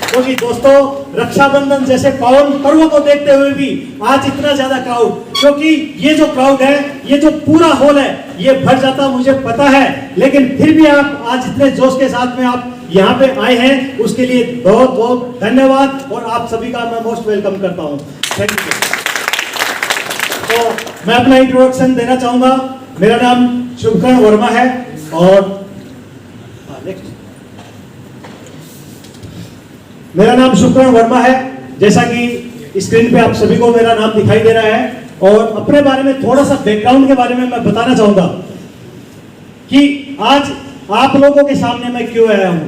क्योंकि दोस्तों रक्षाबंधन जैसे पावन पर्व को देखते हुए भी आज इतना ज्यादा क्राउड, क्योंकि ये जो क्राउड है, ये जो पूरा हॉल है, ये भर जाता मुझे पता है, लेकिन फिर भी आप आज इतने जोश के साथ में आप यहाँ पे आए हैं, उसके लिए बहुत बहुत धन्यवाद और आप सभी का मैं मोस्ट वेलकम करता हूँ। Thank you. तो मैं अपना इंट्रोडक्शन देना चाहूंगा। मेरा नाम शुभकरण वर्मा है और मेरा नाम शुभकरण वर्मा है। जैसा कि स्क्रीन पे आप सभी को मेरा नाम दिखाई दे रहा है, और अपने बारे में थोड़ा सा बैकग्राउंड के बारे में मैं बताना चाहूंगा कि आज आप लोगों के सामने मैं क्यों आया हूं।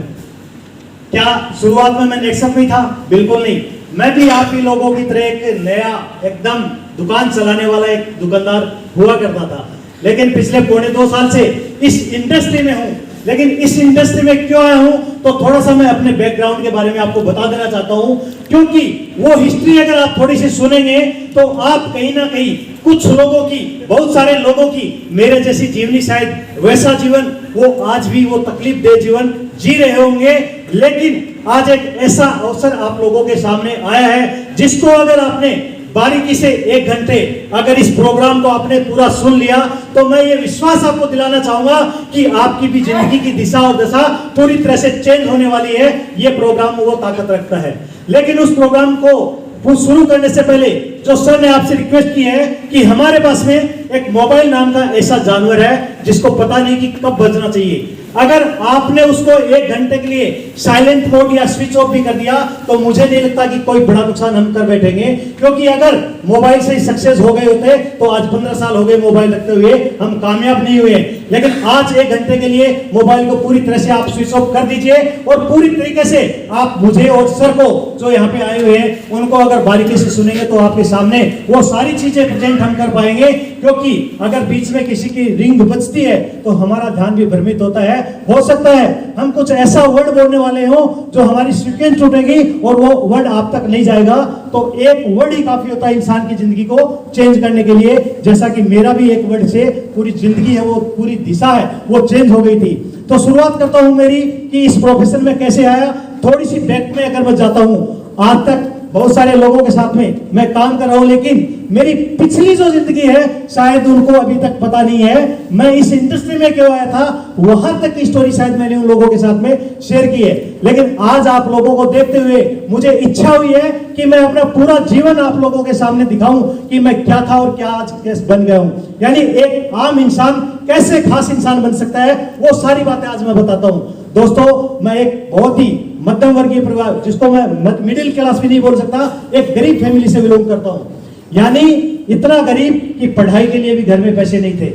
क्या शुरुआत में मैं नेक्सम में था? बिल्कुल नहीं। मैं भी आप ही लोगों की तरह एक नया एकदम दुकान चलाने वाला एक दुकानदार हुआ करता था, लेकिन पिछले पौने 2 साल से इस इंडस्ट्री में हूं। लेकिन इस इंडस्ट्री में क्यों आया हूं, तो थोड़ा सा मैं अपने बैकग्राउंड के बारे में आपको बता देना चाहता हूं, क्योंकि वो हिस्ट्री अगर आप थोड़ी सी सुनेंगे तो आप कहीं ना कहीं कुछ लोगों की, बहुत सारे लोगों की मेरे जैसी जीवनी, शायद वैसा जीवन वो आज भी वो तकलीफ दे जीवन जी रहे होंगे। लेकिन आज एक ऐसा अवसर आप लोगों के सामने आया है जिसको अगर आपने बारीकी से 1 घंटे अगर इस प्रोग्राम को आपने पूरा सुन लिया, तो मैं ये विश्वास आपको दिलाना चाहूंगा कि आपकी भी जिंदगी की दिशा और दशा पूरी तरह से चेंज होने वाली है। ये प्रोग्राम वो ताकत रखता है। लेकिन उस प्रोग्राम को शुरू करने से पहले जो सर ने आपसे रिक्वेस्ट की है कि हमारे पास में एक मोबाइल नाम का ऐसा जानवर है जिसको पता नहीं कि कब बजना चाहिए। अगर आपने उसको 1 घंटे के लिए साइलेंट मोड या स्विच ऑफ भी कर दिया, तो मुझे नहीं लगता कि कोई बड़ा नुकसान हम कर बैठेंगे, क्योंकि अगर मोबाइल से सक्सेस हो गए होते तो आज 15 साल हो गए मोबाइल रखते हुए, हम कामयाब नहीं हुए। लेकिन आज 1 घंटे के लिए मोबाइल को पूरी तरह से आप स्विच ऑफ कर दीजिए और पूरी तरीके से आप मुझे और सर को जो यहाँ पे आए हुए हैं उनको अगर बारीकी से सुनेंगे तो आपके सामने वो सारी चीजें प्रेजेंट हम कर पाएंगे। क्योंकि अगर बीच में किसी की रिंग बजती है तो हमारा ध्यान भी भ्रमित होता है। हो सकता है हम कुछ ऐसा वर्ड बोलने वाले हो जो हमारी सीक्वेंस टूटेगी और वो वर्ड आप तक नहीं जाएगा। तो एक वर्ड ही काफी होता है इंसान की जिंदगी को चेंज करने के लिए। जैसा कि मेरा भी एक वर्ड से पूरी जिंदगी है, वो पूरी दिशा है, वो चेंज हो गई थी। तो शुरुआत करता हूं मेरी कि इस प्रोफेशन में कैसे आया। थोड़ी सी बैक में अगर मैं जाता हूं, आज तक बहुत सारे लोगों के साथ में मैं काम कर रहा हूं, लेकिन मेरी पिछली जो जिंदगी है शायद उनको अभी तक पता नहीं है। मैं इस इंडस्ट्री में क्यों आया था, वहां तक की स्टोरी शायद मैंने उन लोगों के साथ में शेयर की है। लेकिन आज आप लोगों को देखते हुए मुझे इच्छा हुई है कि मैं अपना पूरा जीवन आप लोगों के सामने दिखाऊं कि मैं क्या था और क्या आज कैसे बन गया हूं। यानी एक आम इंसान कैसे खास इंसान बन सकता है, वो सारी बातें आज मैं बताता हूं। दोस्तों, मैं एक बहुत ही मध्यम वर्गीय परिवार, जिसको मैं मिडिल क्लास भी नहीं बोल सकता, एक गरीब फैमिली से बिलोंग करता हूं। यानी इतना गरीब कि पढ़ाई के लिए भी घर में पैसे नहीं थे।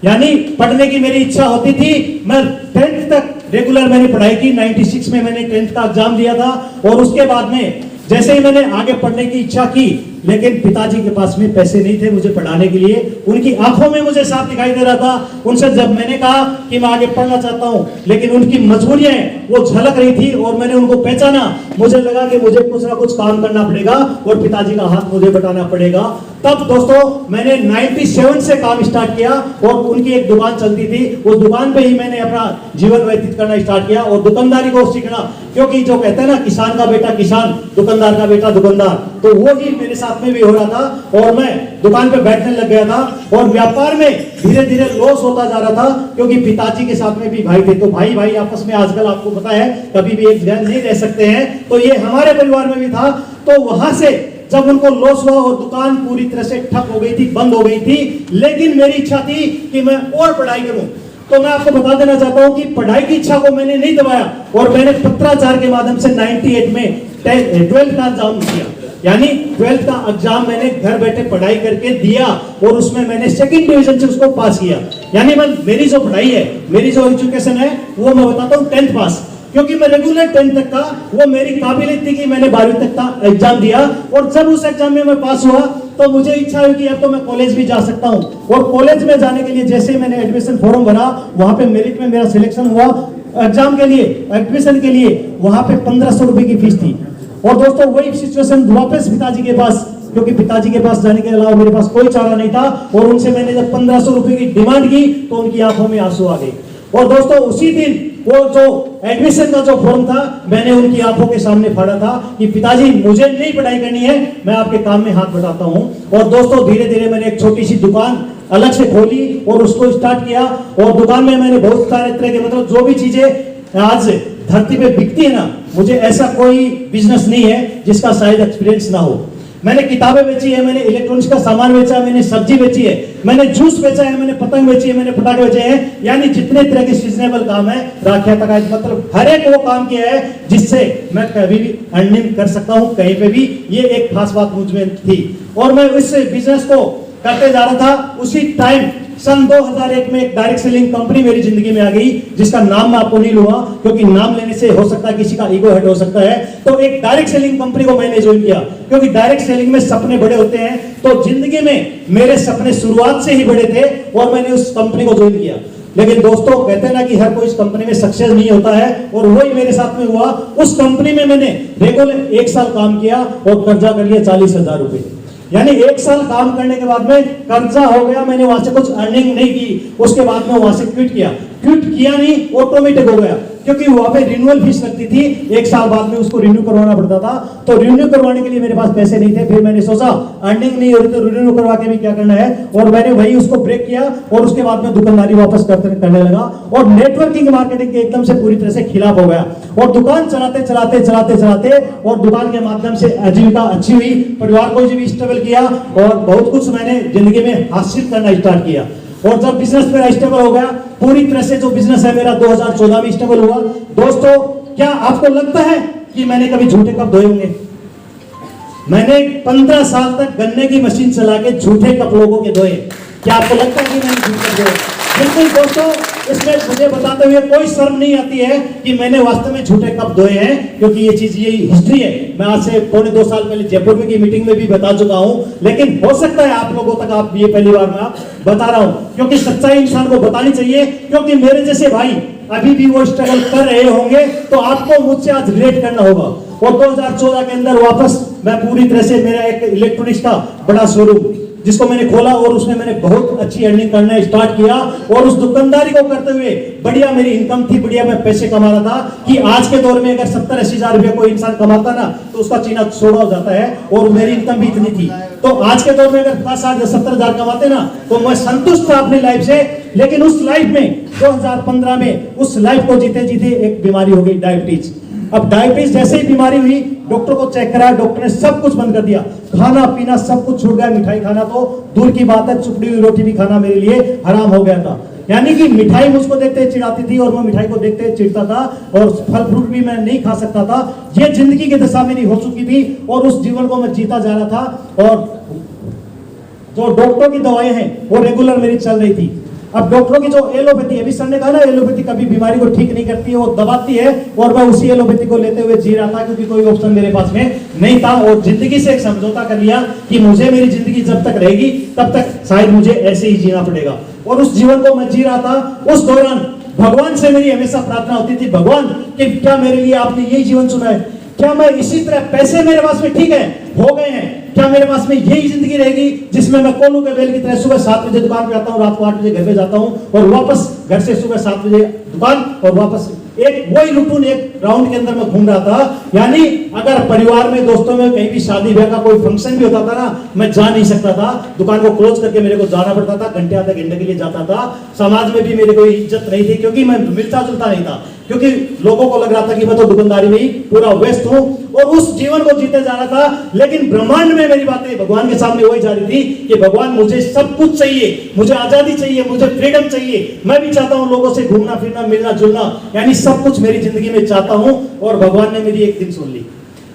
यानी पढ़ने की मेरी इच्छा होती थी। मैं 10th तक रेगुलर मैंने पढ़ाई की। 96 में मैंने 10th का एग्जाम दिया था, और उसके बाद में जैसे ही मैंने आगे पढ़ने की इच्छा की, लेकिन पिताजी के पास में पैसे नहीं थे मुझे पढ़ाने के लिए। उनकी आंखों में मुझे साफ दिखाई दे रहा था। उनसे जब मैंने कहा कि मैं आगे पढ़ना चाहता हूं, लेकिन उनकी मजबूरियां वो झलक रही थी और मैंने उनको पहचाना। मुझे लगा कि मुझे कुछ ना कुछ काम करना पड़ेगा और पिताजी का हाथ मुझे बटाना पड़ेगा। तब दोस्तों मैंने 97 से काम स्टार्ट किया, और उनकी एक दुकान चलती थी, उस दुकान पे ही मैंने अपना जीवन व्यतीत करना स्टार्ट किया और दुकानदारी को सीखना। क्योंकि जो कहते हैं ना, किसान का बेटा किसान, दुकानदार का बेटा दुकानदार, तो वो ही मेरे साथ में भी हो रहा था। और मैं दुकान पे बैठने लग गया था, और व्यापार में धीरे धीरे लॉस होता जा रहा था, क्योंकि पिताजी के साथ में भी भाई थे। तो भाई भाई आपस में आजकल आपको पता है कभी भी एक जगह नहीं रह सकते हैं, तो ये हमारे परिवार में भी था। तो वहां से जब उनको लॉस हुआ और दुकान पूरी तरह से ठप हो गई थी, बंद हो गई थी, लेकिन मेरी इच्छा थी कि मैं और पढ़ाई करूं। तो मैं आपको बता देना चाहता हूं कि पढ़ाई की इच्छा को मैंने नहीं दबाया, और मैंने पत्राचार के माध्यम से 98 में 12th का एग्जाम दिया। यानी 12th का एग्जाम मैंने घर बैठे पढ़ाई करके दिया, और उसमें मैंने 2nd डिवीजन से उसको पास किया। यानी मेरी जो पढ़ाई है, मेरी जो एजुकेशन है, वो मैं बताता हूँ 10th पास। क्योंकि मैं रेगुलर 10th तक का, वो मेरी काबिलियत थी कि मैंने 12वीं तक का एग्जाम दिया, और जब उस एग्जाम में मैं पास हुआ तो मुझे इच्छा हुई कि अब तो मैं कॉलेज भी जा सकता हूं। और कॉलेज में जाने के लिए जैसे ही मैंने एडमिशन फॉर्म भरा, वहां पे मेरिट में मेरा सिलेक्शन हुआ एग्जाम के लिए, एडमिशन के लिए वहां पे 1500 रुपए की फीस थी। और दोस्तों वही सिचुएशन वापस पिताजी के पास, क्योंकि पिताजी के पास जाने के अलावा मेरे पास कोई चारा नहीं था, और उनसे मैंने जब 1500 रुपए की डिमांड की तो उनकी आंखों में आंसू आ गए। और दोस्तों उसी दिन वो जो एडमिशन का जो फॉर्म था मैंने उनकी आंखों के सामने फाड़ा था कि पिताजी मुझे नहीं पढ़ाई करनी है, मैं आपके काम में हाथ बटाता हूं। और दोस्तों धीरे धीरे मैंने एक छोटी सी दुकान अलग से खोली और उसको स्टार्ट किया। और दुकान में मैंने बहुत सारे तरह के मतलब जो भी चीजें आज धरती पे बिकती है ना, मुझे ऐसा कोई बिजनेस नहीं है जिसका शायद एक्सपीरियंस ना हो। मैंने किताबें बेची है, मैंने इलेक्ट्रॉनिक्स का सामान बेचा, मैंने सब्जी बेची है, मैंने जूस बेचा है, मैंने पतंग बेची है, मैंने पटाखे बेचे हैं, यानी जितने तरह के सीजनेबल काम है, राखियां तक मतलब हर एक वो काम किया है जिससे मैं कभी भी अर्निंग कर सकता हूं कहीं पे भी। ये एक खास बात मुझ में थी और मैं इस बिजनेस को करते जा रहा था। उसी टाइम सन 2001 में एक डायरेक्ट सेलिंग कंपनी मेरी जिंदगी में आ गई, जिसका नाम मैं आपको नहीं लूंगा क्योंकि नाम लेने से हो सकता है किसी का ईगो हर्ट हो सकता है। तो एक डायरेक्ट सेलिंग कंपनी को मैंने ज्वाइन किया क्योंकि डायरेक्ट सेलिंग में सपने बड़े होते हैं। तो जिंदगी में मेरे सपने शुरुआत से ही बड़े थे और मैंने उस कंपनी को ज्वाइन किया। लेकिन दोस्तों कहते हैं ना कि हर कोई इस कंपनी में सक्सेस नहीं होता है, और वही मेरे साथ में हुआ। उस कंपनी में मैंने रेगुलर 1 साल काम किया और कर्जा कर लिया 40,000 रुपए। यानी 1 साल काम करने के बाद में कर्जा हो गया, मैंने वहां से कुछ अर्निंग नहीं की, उसके बाद में वहां से क्विट किया नहीं, ऑटोमेटिक हो गया क्योंकि वहां पे रिन्यूअल फीस लगती थी, 1 साल बाद में उसको रिन्यू करवाना पड़ता था। तो रिन्यू करवाने के लिए मेरे पास पैसे नहीं थे। फिर मैंने सोचा अर्निंग नहीं हो रही तो रिन्यू करवा के भी क्या करना है, और मैंने वही उसको ब्रेक किया और उसके बाद में दुकानदारी वापस करने लगा और नेटवर्किंग मार्केटिंग के एकदम से पूरी तरह से खिलाफ हो गया। और दुकान चलाते और दुकान के माध्यम से आजीविका अच्छी हुई, परिवार को भी स्टेबल किया और बहुत कुछ मैंने जिंदगी में हासिल करना स्टार्ट किया। और जब बिजनेस मेरा स्टेबल हो गया, पूरी तरह से जो बिजनेस है मेरा 2014 में स्टेबल हुआ। दोस्तों क्या आपको लगता है कि मैंने कभी झूठे कप धोए होंगे? मैंने 15 साल तक गन्ने की मशीन चला के झूठे कप लोगों के धोए। क्या आपको लगता है कि मैंने झूठे कप धोए? बिल्कुल दोस्तों, इसमें मुझे बताते हुए कोई शर्म नहीं आती है कि मैंने वास्तव में झूठे कप धोए हैं, क्योंकि ये चीज ये हिस्ट्री है। मैं आज से 2.25 साल पहले जयपुर में की मीटिंग में भी बता चुका हूं, लेकिन हो सकता है आप लोगों तक आप ये पहली बार मैं बता रहा हूं, क्योंकि सच्चाई इंसान को बतानी चाहिए। क्योंकि मेरे जैसे भाई अभी भी वो स्ट्रगल कर रहे होंगे तो आपको मुझसे आज रिलेट करना होगा। और 2014 के अंदर वापस मैं पूरी तरह से मेरा एक इलेक्ट्रॉनिक्स का बड़ा शोरूम जिसको मैंने खोला और उसमें मैंने बहुत अच्छी अर्निंग करना स्टार्ट किया। और उस दुकानदारी को करते हुए बढ़िया मेरी इनकम थी, बढ़िया मैं पैसे कमा रहा था कि आज के दौर में अगर 70-80 हजार रुपया कोई इंसान कमाता ना तो उसका चीना छोड़ा हो जाता है, और मेरी इनकम भी इतनी थी। तो आज के दौर में अगर 50-60-70 हजार कमाते ना तो मैं संतुष्ट था अपनी लाइफ से। लेकिन उस लाइफ में 2015 में उस लाइफ को जीते जीते एक बीमारी हो गई, डायबिटीज। अब डायबिटीज जैसे ही बीमारी हुई, डॉक्टर को चेक करा, डॉक्टर ने सब कुछ बंद कर दिया, खाना पीना सब कुछ छूट गया। मिठाई खाना तो दूर की बात है, चुपड़ी हुई रोटी भी खाना मेरे लिए हराम हो गया था। यानी कि मिठाई मुझको देखते चिढ़ाती थी और मैं मिठाई को देखते चिढ़ता था, और फल फ्रूट भी मैं नहीं खा सकता था। ये जिंदगी की दशा मेरी हो चुकी थी और उस जीवन को मैं जीता जा रहा था। और जो डॉक्टर की दवाएं हैं वो रेगुलर मेरी चल रही थी। अब डॉक्टरों की जो एलोपैथी, अभी सर ने कहा ना एलोपैथी कभी बीमारी को ठीक नहीं करती है, वो दबाती है, और मैं उसी एलोपैथी को लेते हुए जी रहा था क्योंकि कोई ऑप्शन मेरे पास में नहीं था। और जिंदगी से एक समझौता कर लिया कि मुझे मेरी जिंदगी जब तक रहेगी तब तक शायद मुझे ऐसे ही जीना पड़ेगा। और उस जीवन को मैं जी रहा था। उस दौरान भगवान से मेरी हमेशा प्रार्थना होती थी, भगवान कि क्या मेरे लिए आपने यही जीवन चुना है? क्या मैं इसी तरह, पैसे मेरे पास में ठीक है हो गए हैं, क्या मेरे पास में यही जिंदगी रहेगी जिसमें मैं कोलू के बेल की तरह सुबह 7 बजे दुकान पे आता हूँ, रात को 8 बजे घर पे जाता हूँ, और वापस घर से सुबह 7 बजे दुकान और वापस एक वही रूटीन, एक राउंड के अंदर मैं घूम रहा था। यानी अगर परिवार में, दोस्तों में कहीं भी शादी ब्याह का कोई फंक्शन भी होता था ना, मैं जा नहीं सकता था, दुकान को क्लोज करके मेरे को जाना पड़ता था, घंटे आधे घंटे के लिए जाता था। समाज में भी मेरे कोई इज्जत नहीं थी क्योंकि मैं मिलता जुलता नहीं था, क्योंकि लोगों को लग रहा था कि मैं तो दुकानदारी में ही पूरा व्यस्त हूं, और उस जीवन को जीते जा रहा था। लेकिन ब्रह्मांड में मेरी बातें भगवान के सामने वही जा रही थी कि भगवान मुझे सब कुछ चाहिए, मुझे आजादी चाहिए, मुझे फ्रीडम चाहिए, मैं भी चाहता हूं लोगों से घूमना फिरना, मिलना जुलना, यानी सब कुछ मेरी जिंदगी में चाहता हूं। और भगवान ने मेरी एक दिन सुन ली।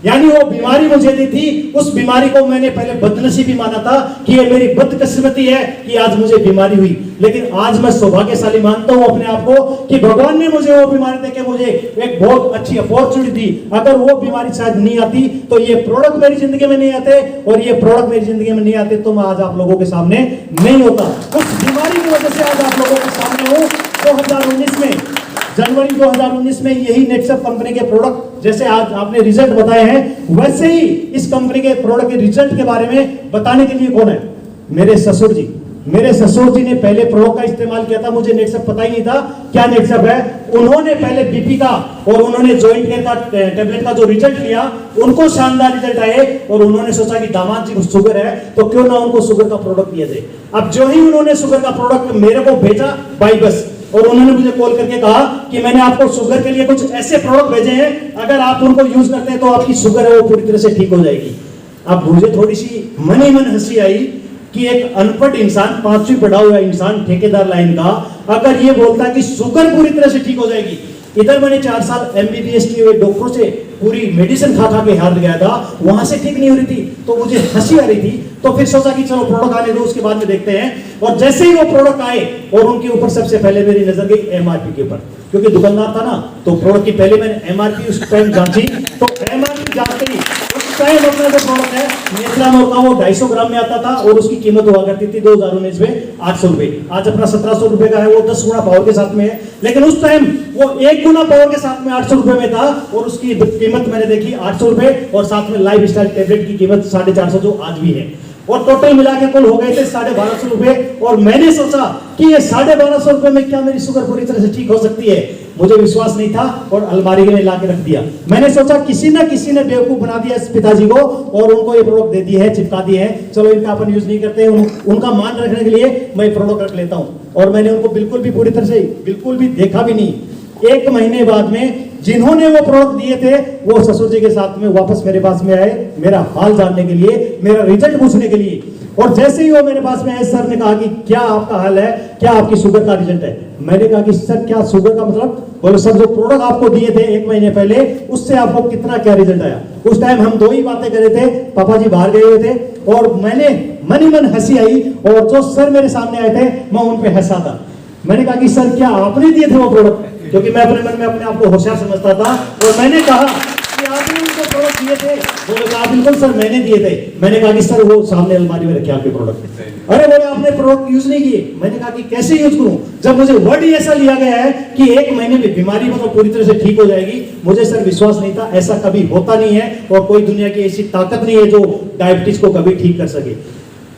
यानी वो बीमारी मुझे दी थी, उस बीमारी को मैंने पहले बदनसीबी माना था कि ये मेरी बदकिस्मती है कि आज मुझे बीमारी हुई। लेकिन आज मैं सौभाग्यशाली मानता हूं अपने आप को कि भगवान ने मुझे वो बीमारी देके मुझे एक बहुत अच्छी अपॉर्चुनिटी दी। अगर वो बीमारी शायद नहीं आती तो ये प्रोडक्ट मेरी जिंदगी में नहीं आते, और ये प्रोडक्ट मेरी जिंदगी में नहीं आते तो मैं आज आप लोगों के सामने नहीं होता। उस बीमारी की वजह से आज आप लोगों के सामने हूं। 2019 में, जनवरी 2019 में यही नेटसप कंपनी के प्रोडक्ट, जैसे आज आपने रिजल्ट बताए हैं, वैसे ही इस कंपनी के प्रोडक्ट के रिजल्ट के बारे में बताने के लिए कौन है? मेरे ससुर जी। मेरे ससुर जी ने पहले प्रोडक्ट का इस्तेमाल किया था, मुझे नेटसप पता ही नहीं था। क्या नेक्स्ट स्टेप है, उन्होंने पहले बीपी का और उन्होंने जॉइंट केयर का टेबलेट का जो रिजल्ट लिया, उनको शानदार रिजल्ट आए और उन्होंने सोचा कि दामाद जी को शुगर है तो क्यों ना उनको शुगर का प्रोडक्ट दिया जाए। अब जो ही उन्होंने शुगर का प्रोडक्ट मेरे को भेजा बाई बस, और उन्होंने मुझे कॉल करके कहा कि मैंने आपको शुगर के लिए कुछ ऐसे प्रोडक्ट भेजे हैं, अगर आप उनको यूज करते हैं तो आपकी शुगर है वो पूरी तरह से ठीक हो जाएगी। अब मुझे थोड़ी सी मन ही मन हंसी आई कि एक अनपढ़ इंसान, 5वीं पढ़ा हुआ इंसान, ठेकेदार लाइन का, अगर ये बोलता है कि शुगर पूरी तरह से ठीक हो जाएगी। इधर मैंने 4 साल एमबीबीएस किए हुए डॉक्टरों से पूरी मेडिसिन खा खा के हार गया था, वहां से ठीक नहीं हो रही थी, तो मुझे हंसी आ रही थी। तो फिर सोचा कि चलो प्रोडक्ट आने दो, उसके बाद में देखते हैं। और जैसे ही वो प्रोडक्ट आए और उनके ऊपर सबसे पहले मेरी नजर गई एमआरपी के ऊपर, क्योंकि दुकानदार था ना, तो प्रोडक्ट की पहले मैंने एमआरपी उस टाइम जांची। तो एमआरपी जांचते ही उस टाइम अपना जो प्रोडक्ट है नेत्रामोर का, वो 250 ग्राम में आता था और उसकी कीमत हुआ करती थी 2019 में 800 रुपए। आज अपना 1700 रुपए का है, वो 10 गुना पावर के साथ में है, लेकिन उस टाइम वो 1 गुना पावर के साथ में 800 रुपए में था और उसकी कीमत मैंने देखी 800 रुपए, और साथ में लाइफ स्टाइल टेबलेट की कीमत 450 जो आज भी है, और टोटल मिला के कुल हो गए थे 1250 रुपए। और मैंने सोचा कि ये 1250 रुपए में क्या मेरी शुगर पूरी तरह से ठीक हो सकती है। मुझे विश्वास नहीं था और अलमारी में ला के रख दिया। मैंने सोचा किसी ना किसी ने बेवकूफ बना दिया इस पिताजी को और उनको ये प्रोडक्ट दे दी है, चिपका दी है, चलो इनका अपन यूज नहीं करते, उनका मान रखने के लिए मैं प्रोडक्ट रख लेता हूँ। और मैंने उनको बिल्कुल भी पूरी तरह से बिल्कुल भी देखा भी नहीं। 1 महीने बाद में जिन्होंने वो प्रोडक्ट दिए थे वो ससुर जी के साथ में वापस मेरे पास में आए, मेरा हाल जानने के लिए, मेरा रिजल्ट पूछने के लिए। और जैसे ही वो मेरे पास में आए, सर ने कहा कि क्या आपका हाल है, क्या आपकी शुगर का रिजल्ट है। मैंने कहा कि सर क्या शुगर का मतलब, बोले सर जो प्रोडक्ट आपको दिए थे 1 महीने पहले, उससे आपको कितना क्या रिजल्ट आया। उस टाइम हम 2 ही बातें कर रहे थे, पापा जी बाहर गए हुए थे और मैंने मन ही मन हंसी आई, और जो सर मेरे सामने आए थे मैं उन पे हंसा था। मैंने कहा कि सर क्या आपने दिए थे वो प्रोडक्ट, क्योंकि मैं अपने मन में अपने आप को होशियार समझता था। और मैंने कहा कि आपने उनको प्रोडक्ट दिए थे, बोले कहा बिल्कुल सर मैंने दिए थे। मैंने कहा कि सर वो सामने अलमारी में रखे आपके प्रोडक्ट। अरे बोले आपने प्रोडक्ट यूज नहीं किए। मैंने कहा कि कैसे यूज करूं, जब मुझे वर्ड ही ऐसा लिया गया है कि 1 महीने में बीमारी मतलब पूरी तरह से ठीक हो जाएगी। मुझे सर विश्वास नहीं था, ऐसा कभी होता नहीं है और कोई दुनिया की ऐसी ताकत नहीं है जो डायबिटीज को कभी ठीक कर सके।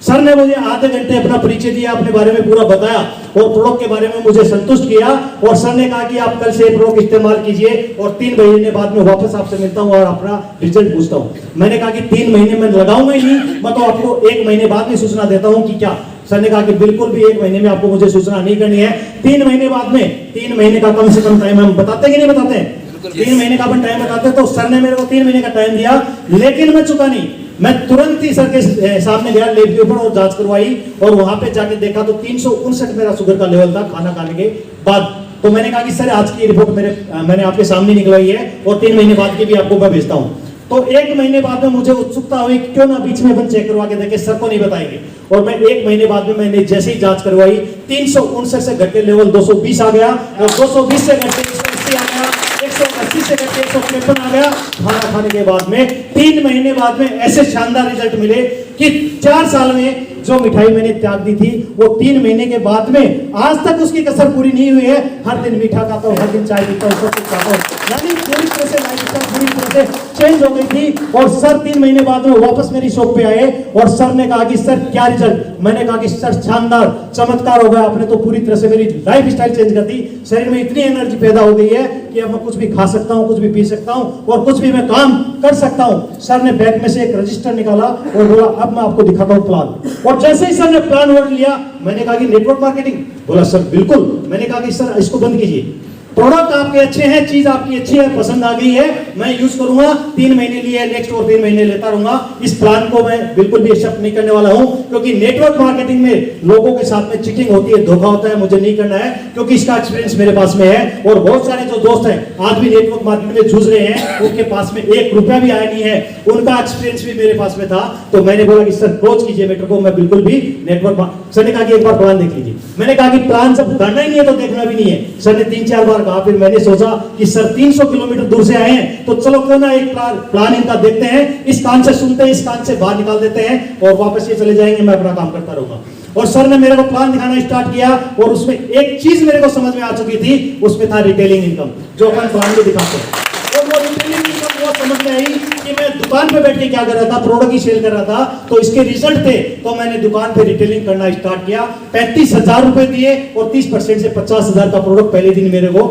सर ने मुझे आधे घंटे अपना परिचय दिया, अपने बारे में पूरा बताया और प्रोडक्ट के बारे में मुझे संतुष्ट किया। और सर ने कहा कि आप कल से प्रोडक्ट इस्तेमाल कीजिए और 3 महीने बाद में वापस आपसे मिलता हूं और अपना रिजल्ट पूछता हूं। मैंने कहा कि 3 महीने में लगाऊंगा ही नहीं, मैं तो आपको 1 महीने बाद में सूचना देता हूं कि क्या। सर ने कहा कि बिल्कुल भी 1 महीने में आपको मुझे सूचना नहीं करनी है, 3 महीने बाद में, 3 महीने का कम से कम टाइम हम बताते कि नहीं बताते हैं, 3 महीने का अपन टाइम बताते। तो सर ने मेरे को 3 महीने का टाइम दिया, लेकिन मैं चुका नहीं। मैं तुरंत ही सर के सामने गया लेब के ऊपर और जांच करवाई और वहां पे जाके देखा तो 359 मेरा शुगर का लेवल था खाना खाने के बाद। तो मैंने कहा कि सर आज की रिपोर्ट मैंने आपके सामने निकलवाई है और 3 महीने बाद की भी आपको मैं भेजता हूं। तो 1 महीने बाद में मुझे उत्सुकता हुई क्यों ना बीच में अपन चेक करवा के देखे, सर को नहीं बताएंगे। और मैं 1 महीने बाद में मैंने जैसे ही जांच करवाई 359 से घट के लेवल 220 आ गया और 220 से घट के 180 आ गया, 180 से घट के 153 आ गया खाना खाने के बाद में। 3 महीने बाद में ऐसे शानदार रिजल्ट मिले कि 4 साल में जो मिठाई मैंने त्याग दी थी वो 3 महीने के बाद में आज तक उसकी कसर पूरी नहीं हुई है। हर दिन मीठा खाता हूँ, हर दिन चाय पीता हूँ, सब कुछ खाता हूँ, यानी पूरी तरह से लाइफस्टाइल पूरी तरह से चेंज हो गई थी। और सर 3 महीने बाद में वापस मेरी शॉप पे आए और सर ने कहा कि सर क्या रिजल्ट। मैंने कहा कि सर शानदार, चमत्कार हो गया, आपने तो पूरी तरह से मेरी लाइफ स्टाइल चेंज कर दी। शरीर में इतनी एनर्जी पैदा हो गई है कि अब मैं कुछ भी खा सकता हूँ, कुछ भी पी सकता हूँ और कुछ भी मैं काम कर सकता हूँ। सर ने बैग में से एक रजिस्टर निकाला और बोला अब मैं आपको दिखाता हूँ प्लान। और जैसे ही सर ने प्लान वर्ड लिया, मैंने कहा कि नेटवर्क मार्केटिंग। बोला सर बिल्कुल। मैंने कहा कि सर इसको बंद कीजिए, प्रोडक्ट आपके अच्छे हैं, चीज आपकी अच्छी है, पसंद आ गई है, मैं यूज करूंगा, 3 महीने लिए नेक्स्ट और 3 महीने लेता रहूंगा। इस प्लान को मैं बिल्कुल भी एक्सेप्ट नहीं करने वाला हूं, क्योंकि नेटवर्क मार्केटिंग में लोगों के साथ में चीटिंग होती है, धोखा होता है, मुझे नहीं करना है, क्योंकि इसका एक्सपीरियंस मेरे पास में है। और बहुत सारे जो दोस्त हैं आज भी नेटवर्क मार्केटिंग में जूझ रहे हैं, उनके पास में 1 रुपया भी आया नहीं है, उनका एक्सपीरियंस भी मेरे पास में था। तो मैंने बोला कि सर क्लोज कीजिए मैटर को, मैं बिल्कुल भी नेटवर्क। सर ने कहा कि एक बार प्लान देख लीजिए। मैंने कहा कि प्लान जब करना ही नहीं है तो देखना भी नहीं है। सर ने 3-4 बार कहा, फिर मैंने सोचा कि सर 300 किलोमीटर दूर से आए हैं तो चलो क्यों ना एक प्लान इनका देखते हैं, इस कान से सुनते हैं, इस कान से बाहर निकाल देते हैं और वापस ये चले जाएंगे, मैं अपना काम करता रहूंगा। और सर ने मेरे को प्लान दिखाना स्टार्ट किया और उसमें एक चीज मेरे को समझ में आ चुकी थी, उसमें था रिटेलिंग इनकम, जो अपन प्लान में दिखाते हैं। और वो रिटेलिंग इनकम वो समझ में आई कि मैं दुकान पे बैठ के क्या कर रहा था, प्रोडक्ट ही सेल कर रहा था, तो इसके रिजल्ट थे। तो मैंने दुकान पे रिटेलिंग करना स्टार्ट किया, 35,000 रुपए दिए और 30% से 50,000 का प्रोडक्ट पहले दिन मेरे को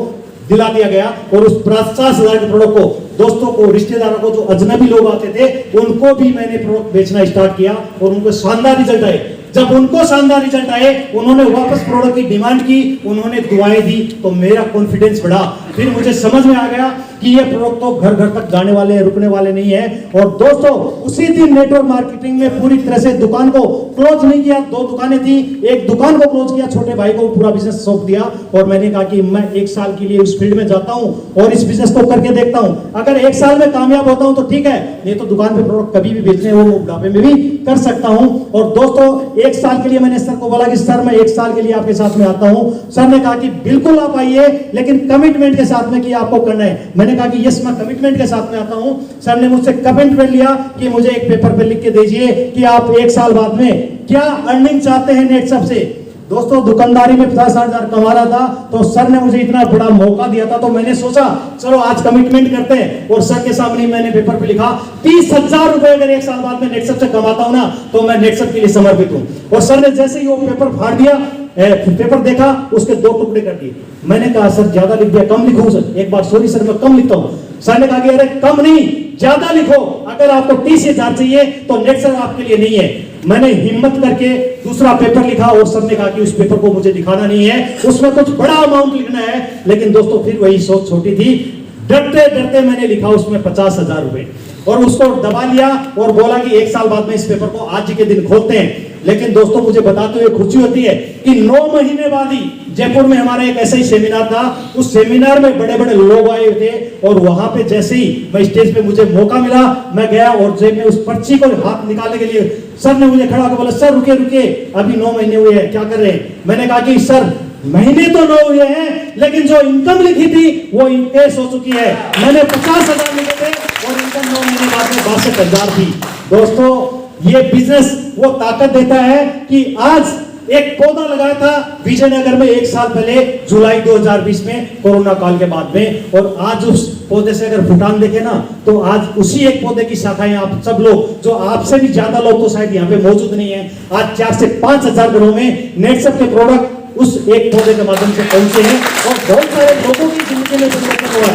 दिला दिया गया। और उस 50,000 के प्रोडक्ट को दोस्तों को, रिश्तेदारों को, जो अजनबी लोग आते थे उनको भी मैंने प्रोडक्ट बेचना स्टार्ट किया और उनको शानदार रिजल्ट आए। जब उनको शानदार रिजल्ट आए, उन्होंने वापस प्रोडक्ट की डिमांड की, उन्होंने दुआएं दी, तो मेरा कॉन्फिडेंस बढ़ा। फिर मुझे समझ में आ गया कि ये प्रोडक्ट तो घर घर तक जाने वाले हैं, रुकने वाले नहीं है। और दोस्तों उसी दिन नेटवर्क मार्केटिंग में पूरी तरह से दुकान को क्लोज नहीं किया, 2 दुकानें थी, एक दुकान को क्लोज किया, छोटे भाई को पूरा बिजनेस सौंप दिया और मैंने कहा कि मैं 1 साल के लिए उस फील्ड में जाता हूं और इस बिजनेस को करके देखता हूं। अगर 1 साल में कामयाब होता हूं तो ठीक है, नहीं तो दुकान पे प्रोडक्ट कभी भी बेचने हो वो बुढ़ापे में भी कर सकता हूं। और दोस्तों 1 साल के लिए मैंने सर को बोला कि सर मैं 1 साल के लिए आपके साथ में आता हूं। सर ने कहा कि बिल्कुल आप आइए, लेकिन कमिटमेंट के साथ में कि आपको करना है। मैंने कहा कि यस मैं कमिटमेंट के साथ में आता हूं। सर ने मुझसे कमिटमेंट लिया कि मुझे एक पेपर पे लिख के दीजिए कि आप 1 साल बाद में क्या अर्निंग चाहते हैं नेटसप से। दोस्तों दुकानदारी में 50,000 कमा रहा था, तो सर ने मुझे इतना बड़ा मौका दिया था, तो मैंने सोचा चलो आज कमिटमेंट करते हैं। और सर के सामने मैंने पेपर पे लिखा 30,000 रुपए अगर 1 साल बाद में नेटसप से कमाता हूं ना तो मैं नेटसप के लिए समर्पित हूं। और सर ने जैसे ही वो पेपर फाड़ दिया, पेपर देखा, उसके 2 टुकड़े कर दिए। मैंने कहा सर ज्यादा लिख दिया, कम लिखूं सर? एक बार सॉरी सर मैं कम लिखता हूं। सर ने कहा कि अरे कम नहीं ज्यादा लिखो, अगर आपको 30,000 चाहिए तो नेटसप आपके लिए नहीं है। मैंने हिम्मत करके दूसरा पेपर लिखा और सर ने कहा कि उस पेपर को मुझे दिखाना नहीं है, उसमें कुछ बड़ा अमाउंट लिखना है। लेकिन दोस्तों फिर वही सोच छोटी थी, डरते डरते मैंने लिखा उसमें 50,000 रुपए और उसको दबा लिया और बोला कि 1 साल बाद में इस पेपर को आज के दिन खोलते हैं। लेकिन दोस्तों मुझे बताते हुए खुशी होती है कि 9 महीने बाद ही जयपुर में हमारा एक ऐसा ही सेमिनार था। उस सेमिनार में बड़े बड़े लोग आए थे और वहां पे जैसे ही मैं स्टेज पे मुझे मौका मिला, मैं गया और जेब में उस पर्ची को हाथ निकालने के लिए सर ने मुझे खड़ा होकर बोला सर रुके रुके, अभी 9 महीने हुए हैं, क्या कर रहे हैं? मैंने कहा कि सर महीने तो 9 हुए हैं, लेकिन जो इनकम लिखी थी वो इनकेस हो चुकी है। मैंने 50,000 लिखे थे और इनकम 9 महीने बाद में 62,000 थी। दोस्तों ये बिजनेस वो ताकत देता है कि आज एक पौधा लगाया था विजयनगर में 1 साल पहले जुलाई 2020 में कोरोना काल के बाद में, और आज उस पौधे से अगर भूटान देखे ना तो आज उसी एक पौधे की शाखाएं आप सब लोग, जो आपसे भी ज्यादा लोग तो शायद यहाँ पे मौजूद नहीं है, आज 4 से 5,000 घरों में नेटसप के प्रोडक्ट उस एक पौधे के माध्यम से पहुंचे हैं और बहुत सारे लोगों की जिंदगी में परिवर्तन हुआ।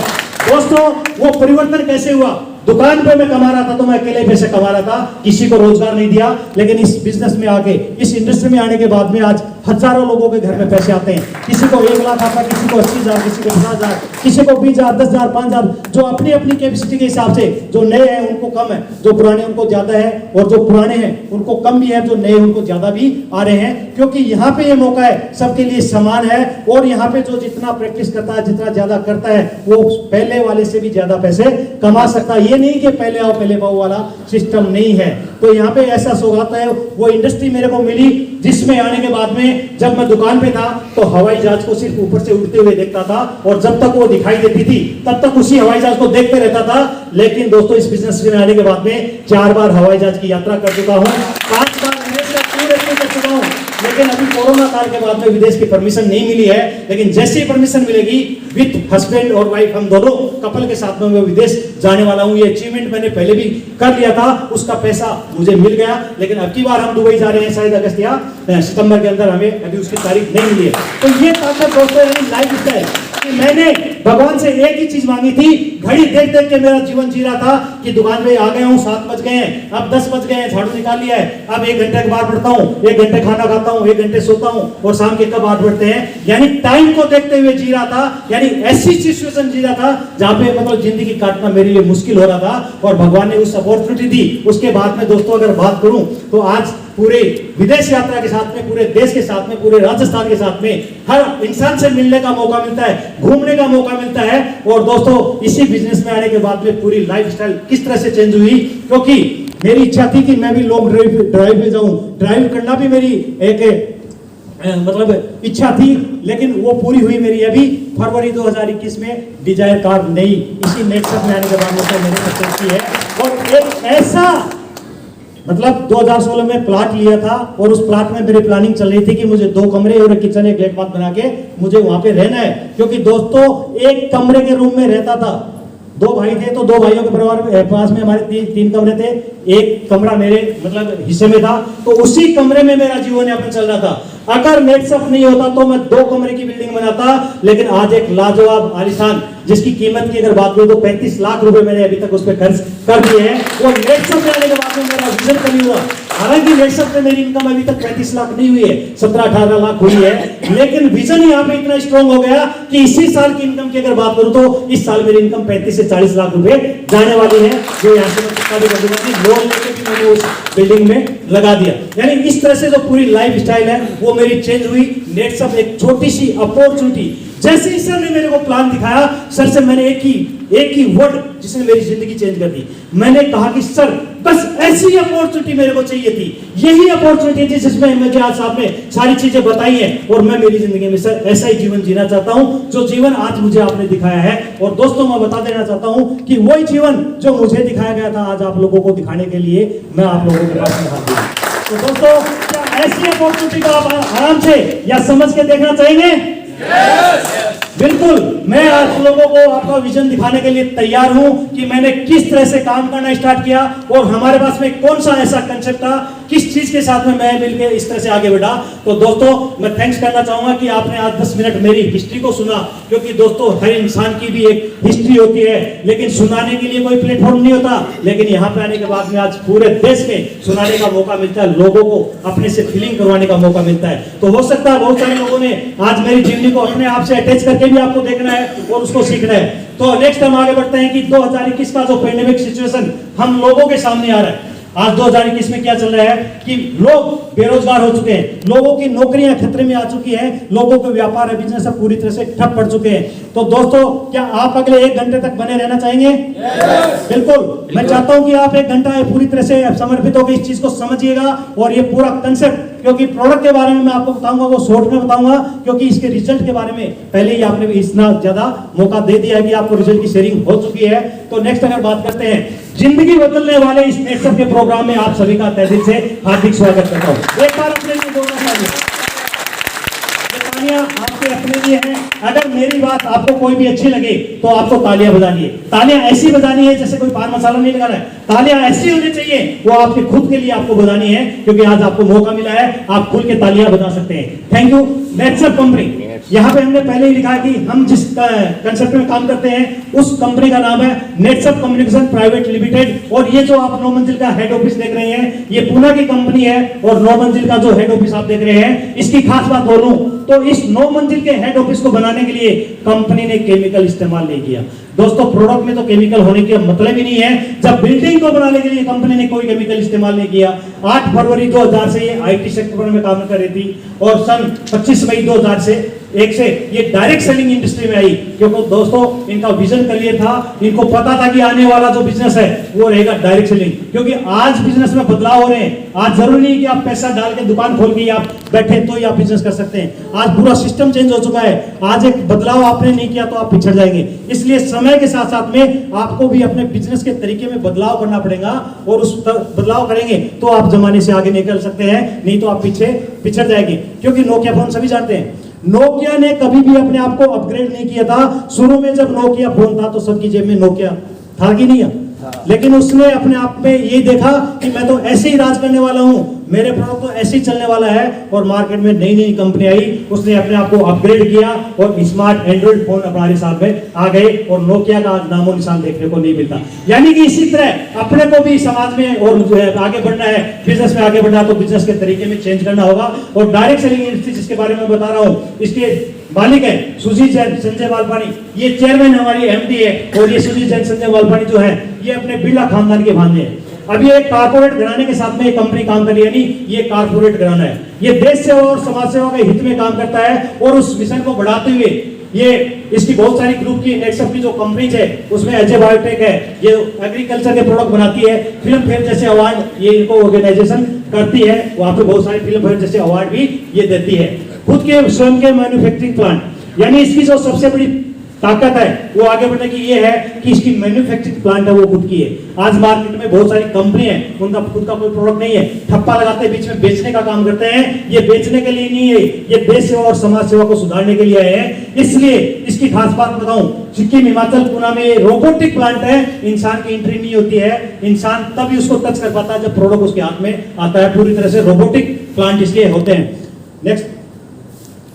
दोस्तों वो परिवर्तन कैसे हुआ? दुकान पे मैं कमा रहा था तो मैं अकेले पैसे कमा रहा था, किसी को रोजगार नहीं दिया। लेकिन इस बिजनेस में आके, इस इंडस्ट्री में आने के बाद में आज हजारों लोगों के घर में पैसे आते हैं। किसी को 1 लाख आता, किसी को 80,000, किसी को 50,000, किसी को 20,000, 10,000, 5,000, जो अपनी अपनी कैपेसिटी के हिसाब से। जो नए हैं उनको कम है, जो पुराने उनको ज्यादा है, और जो पुराने हैं उनको कम भी है, जो नए उनको ज्यादा भी आ रहे हैं। क्योंकि यहाँ पे ये मौका है, सबके लिए समान है। और यहाँ पे जो जितना प्रैक्टिस करता है, जितना ज्यादा करता है, वो पहले वाले से भी ज्यादा पैसे कमा सकता है। ये नहीं कि पहले आओ पहले पाओ वाला सिस्टम नहीं है। तो यहाँ पे ऐसा सौगात है, वो इंडस्ट्री मेरे को मिली जिसमें आने के बाद में जब मैं दुकान पे था तो हवाई जहाज को सिर्फ ऊपर से उड़ते हुए देखता था, और जब तक वो दिखाई देती थी तब तक उसी हवाई जहाज को देखते रहता था। लेकिन दोस्तों इस बिजनेस में आने के बाद में 4 बार हवाई जहाज की यात्रा कर चुका हूँ, 5 बार विदेश का टूर कर चुका हूँ। लेकिन अभी कोरोना काल के बाद में विदेश की परमिशन नहीं मिली है, लेकिन जैसे ही परमिशन मिलेगी विद हस्बैंड और वाइफ, हम दोनों कपल के साथ में मैं विदेश जाने वाला हूं। ये अचीवमेंट मैंने पहले भी कर लिया था, उसका पैसा मुझे मिल गया। लेकिन अब की बार हम दुबई जा रहे हैं शायद अगस्त या सितंबर के अंदर, हमें अभी उसकी तारीख नहीं मिली है। तो ये ताकत दोस्तों यानी लाइफ स्टाइल कि मैंने भगवान से एक ही चीज मांगी थी, घड़ी देख देख के मेरा जीवन जी रहा था कि दुकान पे आ गया हूँ, 7 बज गए हैं, अब 10 बज गए हैं, झाड़ू निकाल लिया है, अब 1 घंटे के बाद पढ़ता हूँ, 1 घंटे खाना खाता हूँ, 1 घंटे सोता हूँ, और शाम के कब 8 बढ़ते हैं। यानी टाइम को देखते हुए जी रहा था, यानी ऐसी सिचुएशन जी रहा था जहां पे मतलब जिंदगी काटना मेरे लिए मुश्किल हो रहा था, और भगवान ने उस अपॉर्चुनिटी दी। उसके बाद में दोस्तों अगर बात करूं तो आज पूरे विदेश यात्रा के साथ में, पूरे देश के साथ में, पूरे राजस्थान के साथ में हर इंसान से मिलने का मौका मिलता है, घूमने का मौका मिलता है। और दोस्तों इसी बिजनेस में आने के बाद में पूरी लाइफस्टाइल किस तरह से चेंज हुई, क्योंकि मेरी इच्छा थी कि मैं भी लॉन्ग ड्राइव पे जाऊं, ड्राइव करना भी मेरी एक मतलब इच्छा थी, लेकिन वो पूरी हुई मेरी अभी फरवरी 2021 में डिजायर कार नई इसी नेटसप में आने के बाद में मैंने सक्सेस की है। और एक ऐसा मतलब 2016 में प्लाट लिया था, और उस प्लाट में मेरी प्लानिंग चल रही थी कि मुझे 2 कमरे और एक किचन, एक लेटबाथ बना के मुझे वहां पे रहना है। क्योंकि दोस्तों एक कमरे के रूम में रहता था, दो भाई थे, तो दो भाइयों के परिवार पास में हमारे तीन कमरे थे, एक कमरा मेरे मतलब हिस्से में था, तो उसी कमरे में मेरा जीवन यापन चल रहा था। अगर नेटसप नहीं होता तो मैं 2 कमरे की बिल्डिंग बनाता, लेकिन आज एक लाजवाब आलीशान जिसकी कीमत की अगर बात करूं तो 35 लाख रुपए मैंने अभी तक उस पर खर्च कर दिए हैं, और नेटसप में आने के बाद में मेरा विजन कभी हुआ। हालांकि नेटसप में मेरी इनकम अभी तक 35 लाख नहीं हुई है, 17-18 लाख हुई है, लेकिन विजन यहाँ पे इतना स्ट्रॉन्ग हो गया कि इसी साल की इनकम की अगर बात करूं तो इस साल मेरी इनकम 35 से 40 लाख रुपए जाने वाली है, जो यहाँ से मैं कितना भी कर दूंगा कि लोन लेके भी मैंने उस बिल्डिंग में लगा दिया। यानी इस तरह से जो पूरी लाइफ स्टाइल है वो मेरी चेंज हुई। नेटसप एक छोटी सी अपॉर्चुनिटी, जैसे ही सर ने मेरे को प्लान दिखाया, सर से मैंने एक ही वर्ड जिसने मेरी जिंदगी चेंज कर दी, मैंने कहा कि सर बस ऐसी अपॉर्चुनिटी मेरे को चाहिए थी, यही अपॉर्चुनिटी थी जिसमें मुझे आज आपने सारी चीजें बताई हैं, और मैं मेरी जिंदगी में सर ऐसा ही जीवन जीना चाहता हूं जो जीवन आज मुझे आपने दिखाया है। और दोस्तों मैं बता देना चाहता हूं कि वही जीवन जो मुझे दिखाया गया था आज आप लोगों को दिखाने के लिए मैं आप लोगों के पास में हाजिर हूं। तो दोस्तों क्या ऐसी अपॉर्चुनिटी को आप आराम से या समझ के देखना चाहेंगे? बिल्कुल, मैं आप लोगों को आपका विजन दिखाने के लिए तैयार हूं कि मैंने किस तरह से काम करना स्टार्ट किया और हमारे पास में कौन सा ऐसा कंसेप्ट था, किस चीज के साथ में मैं मिलकर इस तरह से आगे बढ़ा। तो दोस्तों मैं थैंक्स करना चाहूंगा कि आपने आज 10 मिनट मेरी हिस्ट्री को सुना, क्योंकि दोस्तों हर इंसान की भी एक हिस्ट्री होती है, लेकिन सुनाने के लिए कोई प्लेटफॉर्म नहीं होता, लेकिन यहाँ पे आने के बाद में आज पूरे देश में सुनाने का मौका मिलता है, लोगों को अपने से फीलिंग करवाने का मौका मिलता है। तो हो सकता है बहुत सारे लोगों ने आज मेरी जीवनी को अपने आप से अटैच करके भी आपको देखना है और उसको सीखना है। तो नेक्स्ट हम आगे बढ़ते हैं कि 2021 का जो पेंडेमिक सिचुएशन हम लोगों के सामने आ रहा है, आज 2021 में क्या चल रहा है कि लोग बेरोजगार हो चुके हैं, लोगों की नौकरियां खतरे में आ चुकी हैं, लोगों के व्यापार बिजनेस पूरी तरह से ठप पड़ चुके हैं। तो दोस्तों क्या आप अगले 1 घंटे तक बने रहना चाहेंगे? बिल्कुल, मैं चाहता हूं कि आप 1 घंटा पूरी तरह से समर्पित होकर इस चीज को समझिएगा, और ये पूरा कंसेप्ट, क्योंकि प्रोडक्ट के बारे में मैं आपको बताऊंगा वो शॉर्ट में बताऊंगा, क्योंकि इसके रिजल्ट के बारे में पहले ही आपने इतना ज्यादा मौका दे दिया है कि आपको रिजल्ट की शेयरिंग हो चुकी है। तो नेक्स्ट अगर बात करते हैं जिंदगी बदलने वाले इस नेटसप के प्रोग्राम में आप सभी का तहे दिल से हार्दिक स्वागत करता हूं। एक बार अपने लिए बोलना चाहिए, तालियां आपके अपने लिए हैं। अगर मेरी बात आपको कोई भी अच्छी लगे तो आपको तालियां बजानी है, तालियां ऐसी बजानी है जैसे कोई पान मसाला नहीं लगाना है, तालियां ऐसी होनी चाहिए वो आपके खुद के लिए आपको बजानी है, क्योंकि आज आपको मौका मिला है, आप खुल के तालियां बजा सकते हैं। थैंक यू नेटसप कंपनी। यहाँ पे हमने पहले ही लिखा है कि हम जिस कंसेप्ट में काम करते हैं उस कंपनी का नाम है नेटसप कम्युनिकेशन प्राइवेट लिमिटेड, और ये जो आप 9 मंजिल का हेड ऑफिस देख रहे हैं ये पुणे की कंपनी है, और 9 मंजिल का जो हेड ऑफिस आप देख रहे हैं इसकी खास बात बोलूं तो इस 9 मंजिल के हेड ऑफिस को बनाने के लिए कंपनी ने केमिकल इस्तेमाल नहीं किया। दोस्तों प्रोडक्ट में तो केमिकल होने का मतलब ही नहीं है, जब बिल्डिंग को बनाने के लिए कंपनी ने कोई केमिकल इस्तेमाल नहीं किया। 8 फरवरी 2000 से ये आईटी सेक्टर में काम कर रही थी, और सन 25 मई 2001 से ये डायरेक्ट सेलिंग इंडस्ट्री में आई, क्योंकि दोस्तों इनका विजन क्लियर था, इनको पता था कि आने वाला जो बिजनेस है वो रहेगा डायरेक्ट सेलिंग, क्योंकि आज बिजनेस में बदलाव हो रहे हैं। आज जरूरी नहीं कि आप पैसा डाल के दुकान खोल के आप बैठे तो ही आप बिजनेस कर सकते हैं, आज पूरा सिस्टम चेंज हो चुका है। आज एक बदलाव आपने नहीं किया तो आप पिछड़ जाएंगे, इसलिए समय के साथ साथ में आपको भी अपने बिजनेस के तरीके में बदलाव करना पड़ेगा, और उस बदलाव करेंगे तो आप जमाने से आगे निकल सकते हैं, नहीं तो आप पीछे पिछड़ जाएंगे। क्योंकि नोकिया फोन सभी जानते हैं, नोकिया ने कभी भी अपने आप को अपग्रेड नहीं किया था। शुरू में जब नोकिया फोन था तो सबकी जेब में नोकिया था कि नहीं, लेकिन उसने अपने आप में ये देखा कि मैं तो ऐसे ही राज करने वाला हूं, मेरे प्रोडक्ट तो ऐसे ही चलने वाला है, और मार्केट में नई नई कंपनी आई, उसने अपने आप को अपग्रेड किया और स्मार्ट एंड्रॉइड फोन हमारे साथ में आ गए, और नोकिया का नामो निशान देखने को नहीं मिलता। यानी कि इसी तरह अपने को भी समाज में और जो है आगे बढ़ना है, बिजनेस में आगे बढ़ना, तो बिजनेस के तरीके में चेंज करना होगा। और डायरेक्ट सेलिंग इंडस्ट्री जिसके बारे में बता रहा हूँ, इसके मालिक है सुजीत जैन संजय वालपानी, ये चेयरमैन हमारी एमडी है, और ये सुजीत जैन संजय वालपानी जो है ये अपने बिरला खानदान के भांजे हैं। अब ये एक कारपोरेट घराने के साथ में ये कंपनी काम कर रही है, यानी ये कारपोरेट घराना है, ये देश सेवा और समाज सेवा के हित में काम करता है, और उस मिशन को बढ़ाते हुए ये इसकी बहुत सारी ग्रुप की नेटसप की जो कंपनीज है उसमें अजय बायोटेक है, ये एग्रीकल्चर के प्रोडक्ट बनाती है, फिल्म फेयर जैसे अवार्ड ये इनको ऑर्गेनाइजेशन करती है, वहां पे बहुत सारे फिल्म फेयर जैसे अवार्ड भी ये देती है। खुद के स्वयं के मैन्युफैक्चरिंग प्लांट, यानी इसकी जो सबसे बड़ी ताकत है वो आगे बढ़ने की ये है कि इसकी मैन्युफैक्चरिंग प्लांट है वो खुद की है। आज मार्केट में बहुत सारी कंपनी है, उनका खुद का कोई प्रोडक्ट नहीं है, ठप्पा लगाते हैं, बीच में बेचने का काम करते हैं। ये बेचने के लिए नहीं है, ये देश सेवा और समाज सेवा को सुधारने के लिए आए हैं। इसलिए इसकी खास बात बताऊं, सिक्किम, हिमाचल, पुणे में रोबोटिक प्लांट है। इंसान की एंट्री नहीं होती है, इंसान तभी उसको टच कर पाता है जब प्रोडक्ट उसके हाथ में आता है। पूरी तरह से रोबोटिक प्लांट इसलिए होते हैं। Next,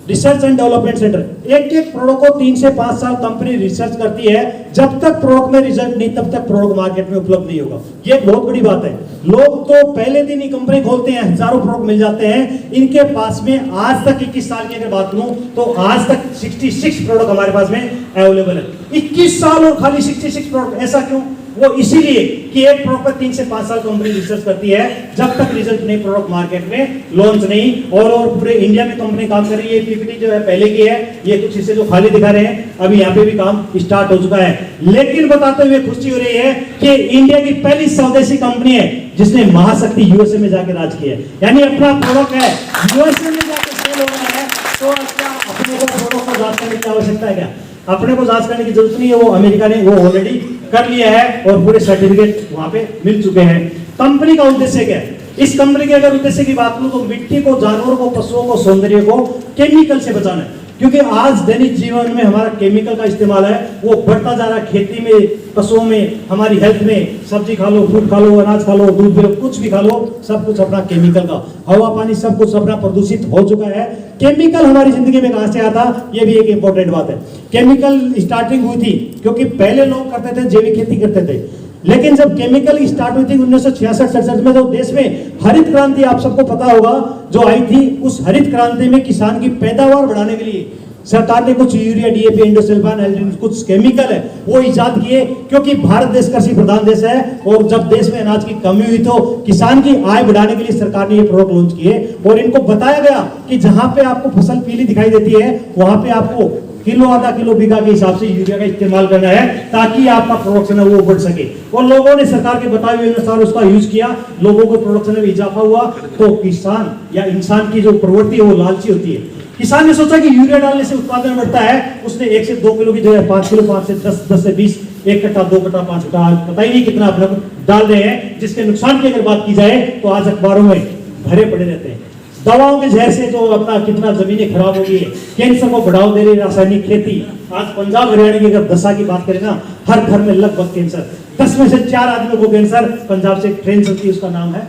research and development centre. एक एक प्रोडक्ट को 3 से 5 साल कंपनी रिसर्च करती है। जब तक प्रोडक्ट में रिजल्ट नहीं, तब तक प्रोडक्ट मार्केट में उपलब्ध नहीं होगा। ये एक बहुत बड़ी बात है। लोग तो पहले दिन ही कंपनी खोलते हैं, हजारों प्रोडक्ट मिल जाते हैं। इनके पास में आज तक 21 साल की अगर बात करूं तो आज तक 66 प्रोडक्ट हमारे पास में अवेलेबल है। 21 साल और खाली 66 प्रोडक्ट। ऐसा क्यों? वो इसीलिए कि एक प्रोडक्ट पर 3 से 5 साल कंपनी रिसर्च करती है। जब तक रिजल्ट नहीं, प्रोडक्ट मार्केट में लॉन्च नहीं। और पूरे इंडिया में कंपनी काम कर रही है। पीपीटी जो है पहले की है, ये कुछ हिस्से जो खाली दिखा रहे हैं, अभी यहाँ पे भी काम स्टार्ट हो चुका है। लेकिन बताते हुए खुशी हो रही है कि इंडिया की पहली स्वदेशी कंपनी है जिसने महाशक्ति यूएसए में जाकर राज किया है। यानी अपना प्रोडक्ट है यूएसए में जाकर सेल हो रहा है। तो क्या अपने को प्रोडक्ट को जांच करने की आवश्यकता है? क्या अपने को जांच करने की जरूरत नहीं है। वो अमेरिका ने वो ऑलरेडी कर लिया है और पूरे सर्टिफिकेट वहां पे मिल चुके हैं। कंपनी का उद्देश्य क्या है? इस कंपनी के अगर उद्देश्य की बात करूं तो मिट्टी को, जानवरों को, पशुओं को, सौंदर्य को केमिकल से बचाना है। क्योंकि आज दैनिक जीवन में हमारा केमिकल का इस्तेमाल है वो बढ़ता जा रहा है। खेती में, पशुओं में, हमारी हेल्थ में, सब्जी खा लो, फ्रूट खा लो, अनाज खा लो, दूध पी लो, कुछ भी खा लो, सब कुछ अपना केमिकल का। हवा, पानी सब कुछ अपना प्रदूषित हो चुका है। केमिकल हमारी जिंदगी में कहां से आता, ये भी एक इंपॉर्टेंट बात है। केमिकल स्टार्टिंग हुई थी क्योंकि पहले लोग करते थे, जैविक खेती करते थे। लेकिन जब केमिकल स्टार्ट हुई थी 1966-67 में, तो देश में हरित क्रांति, आप सबको पता होगा, जो आई थी, उस हरित क्रांति में किसान की पैदावार बढ़ाने के लिए सरकार ने कुछ यूरिया, डीएपी, इंडोसल्फान, एल्ड्रिन, कुछ केमिकल है वो इजाद किए। क्योंकि भारत देश कृषि प्रधान देश है और जब देश में अनाज की कमी हुई तो किसान की आय बढ़ाने के लिए सरकार ने ये प्रोडक्ट लॉन्च किए। और इनको बताया गया कि जहां पे आपको फसल पीली दिखाई देती है वहां पे आपको किलो, आधा किलो, बीघा के हिसाब से यूरिया का इस्तेमाल करना है ताकि आपका प्रोडक्शन है वो बढ़ सके। और लोगों ने सरकार के बताए हुए अनुसार उसका यूज किया, लोगों को प्रोडक्शन में इजाफा हुआ। तो किसान या इंसान की जो प्रवृत्ति है वो लालची होती है। किसान ने सोचा कि यूरिया डालने से उत्पादन बढ़ता है, उसने 1 से 2 किलो की जगह 5 किलो, 5 से 10, 10 से 20, 1 कट्टा, 2 कट्टा, 5 कट्टा, पता ही नहीं कितना अपना डाल रहे हैं। जिसके नुकसान की अगर बात की जाए तो आज अखबारों में भरे पड़े रहते हैं। दवाओं के जहर से जो अपना कितना जमीनें खराब हो गई है, कैंसर को बढ़ावा दे रही रासायनिक खेती। आज पंजाब, हरियाणा की अगर दशा की बात करें ना, हर घर में लगभग कैंसर, 10 में से 4 आदमियों को कैंसर। पंजाब से एक ट्रेन चलती है, उसका नाम है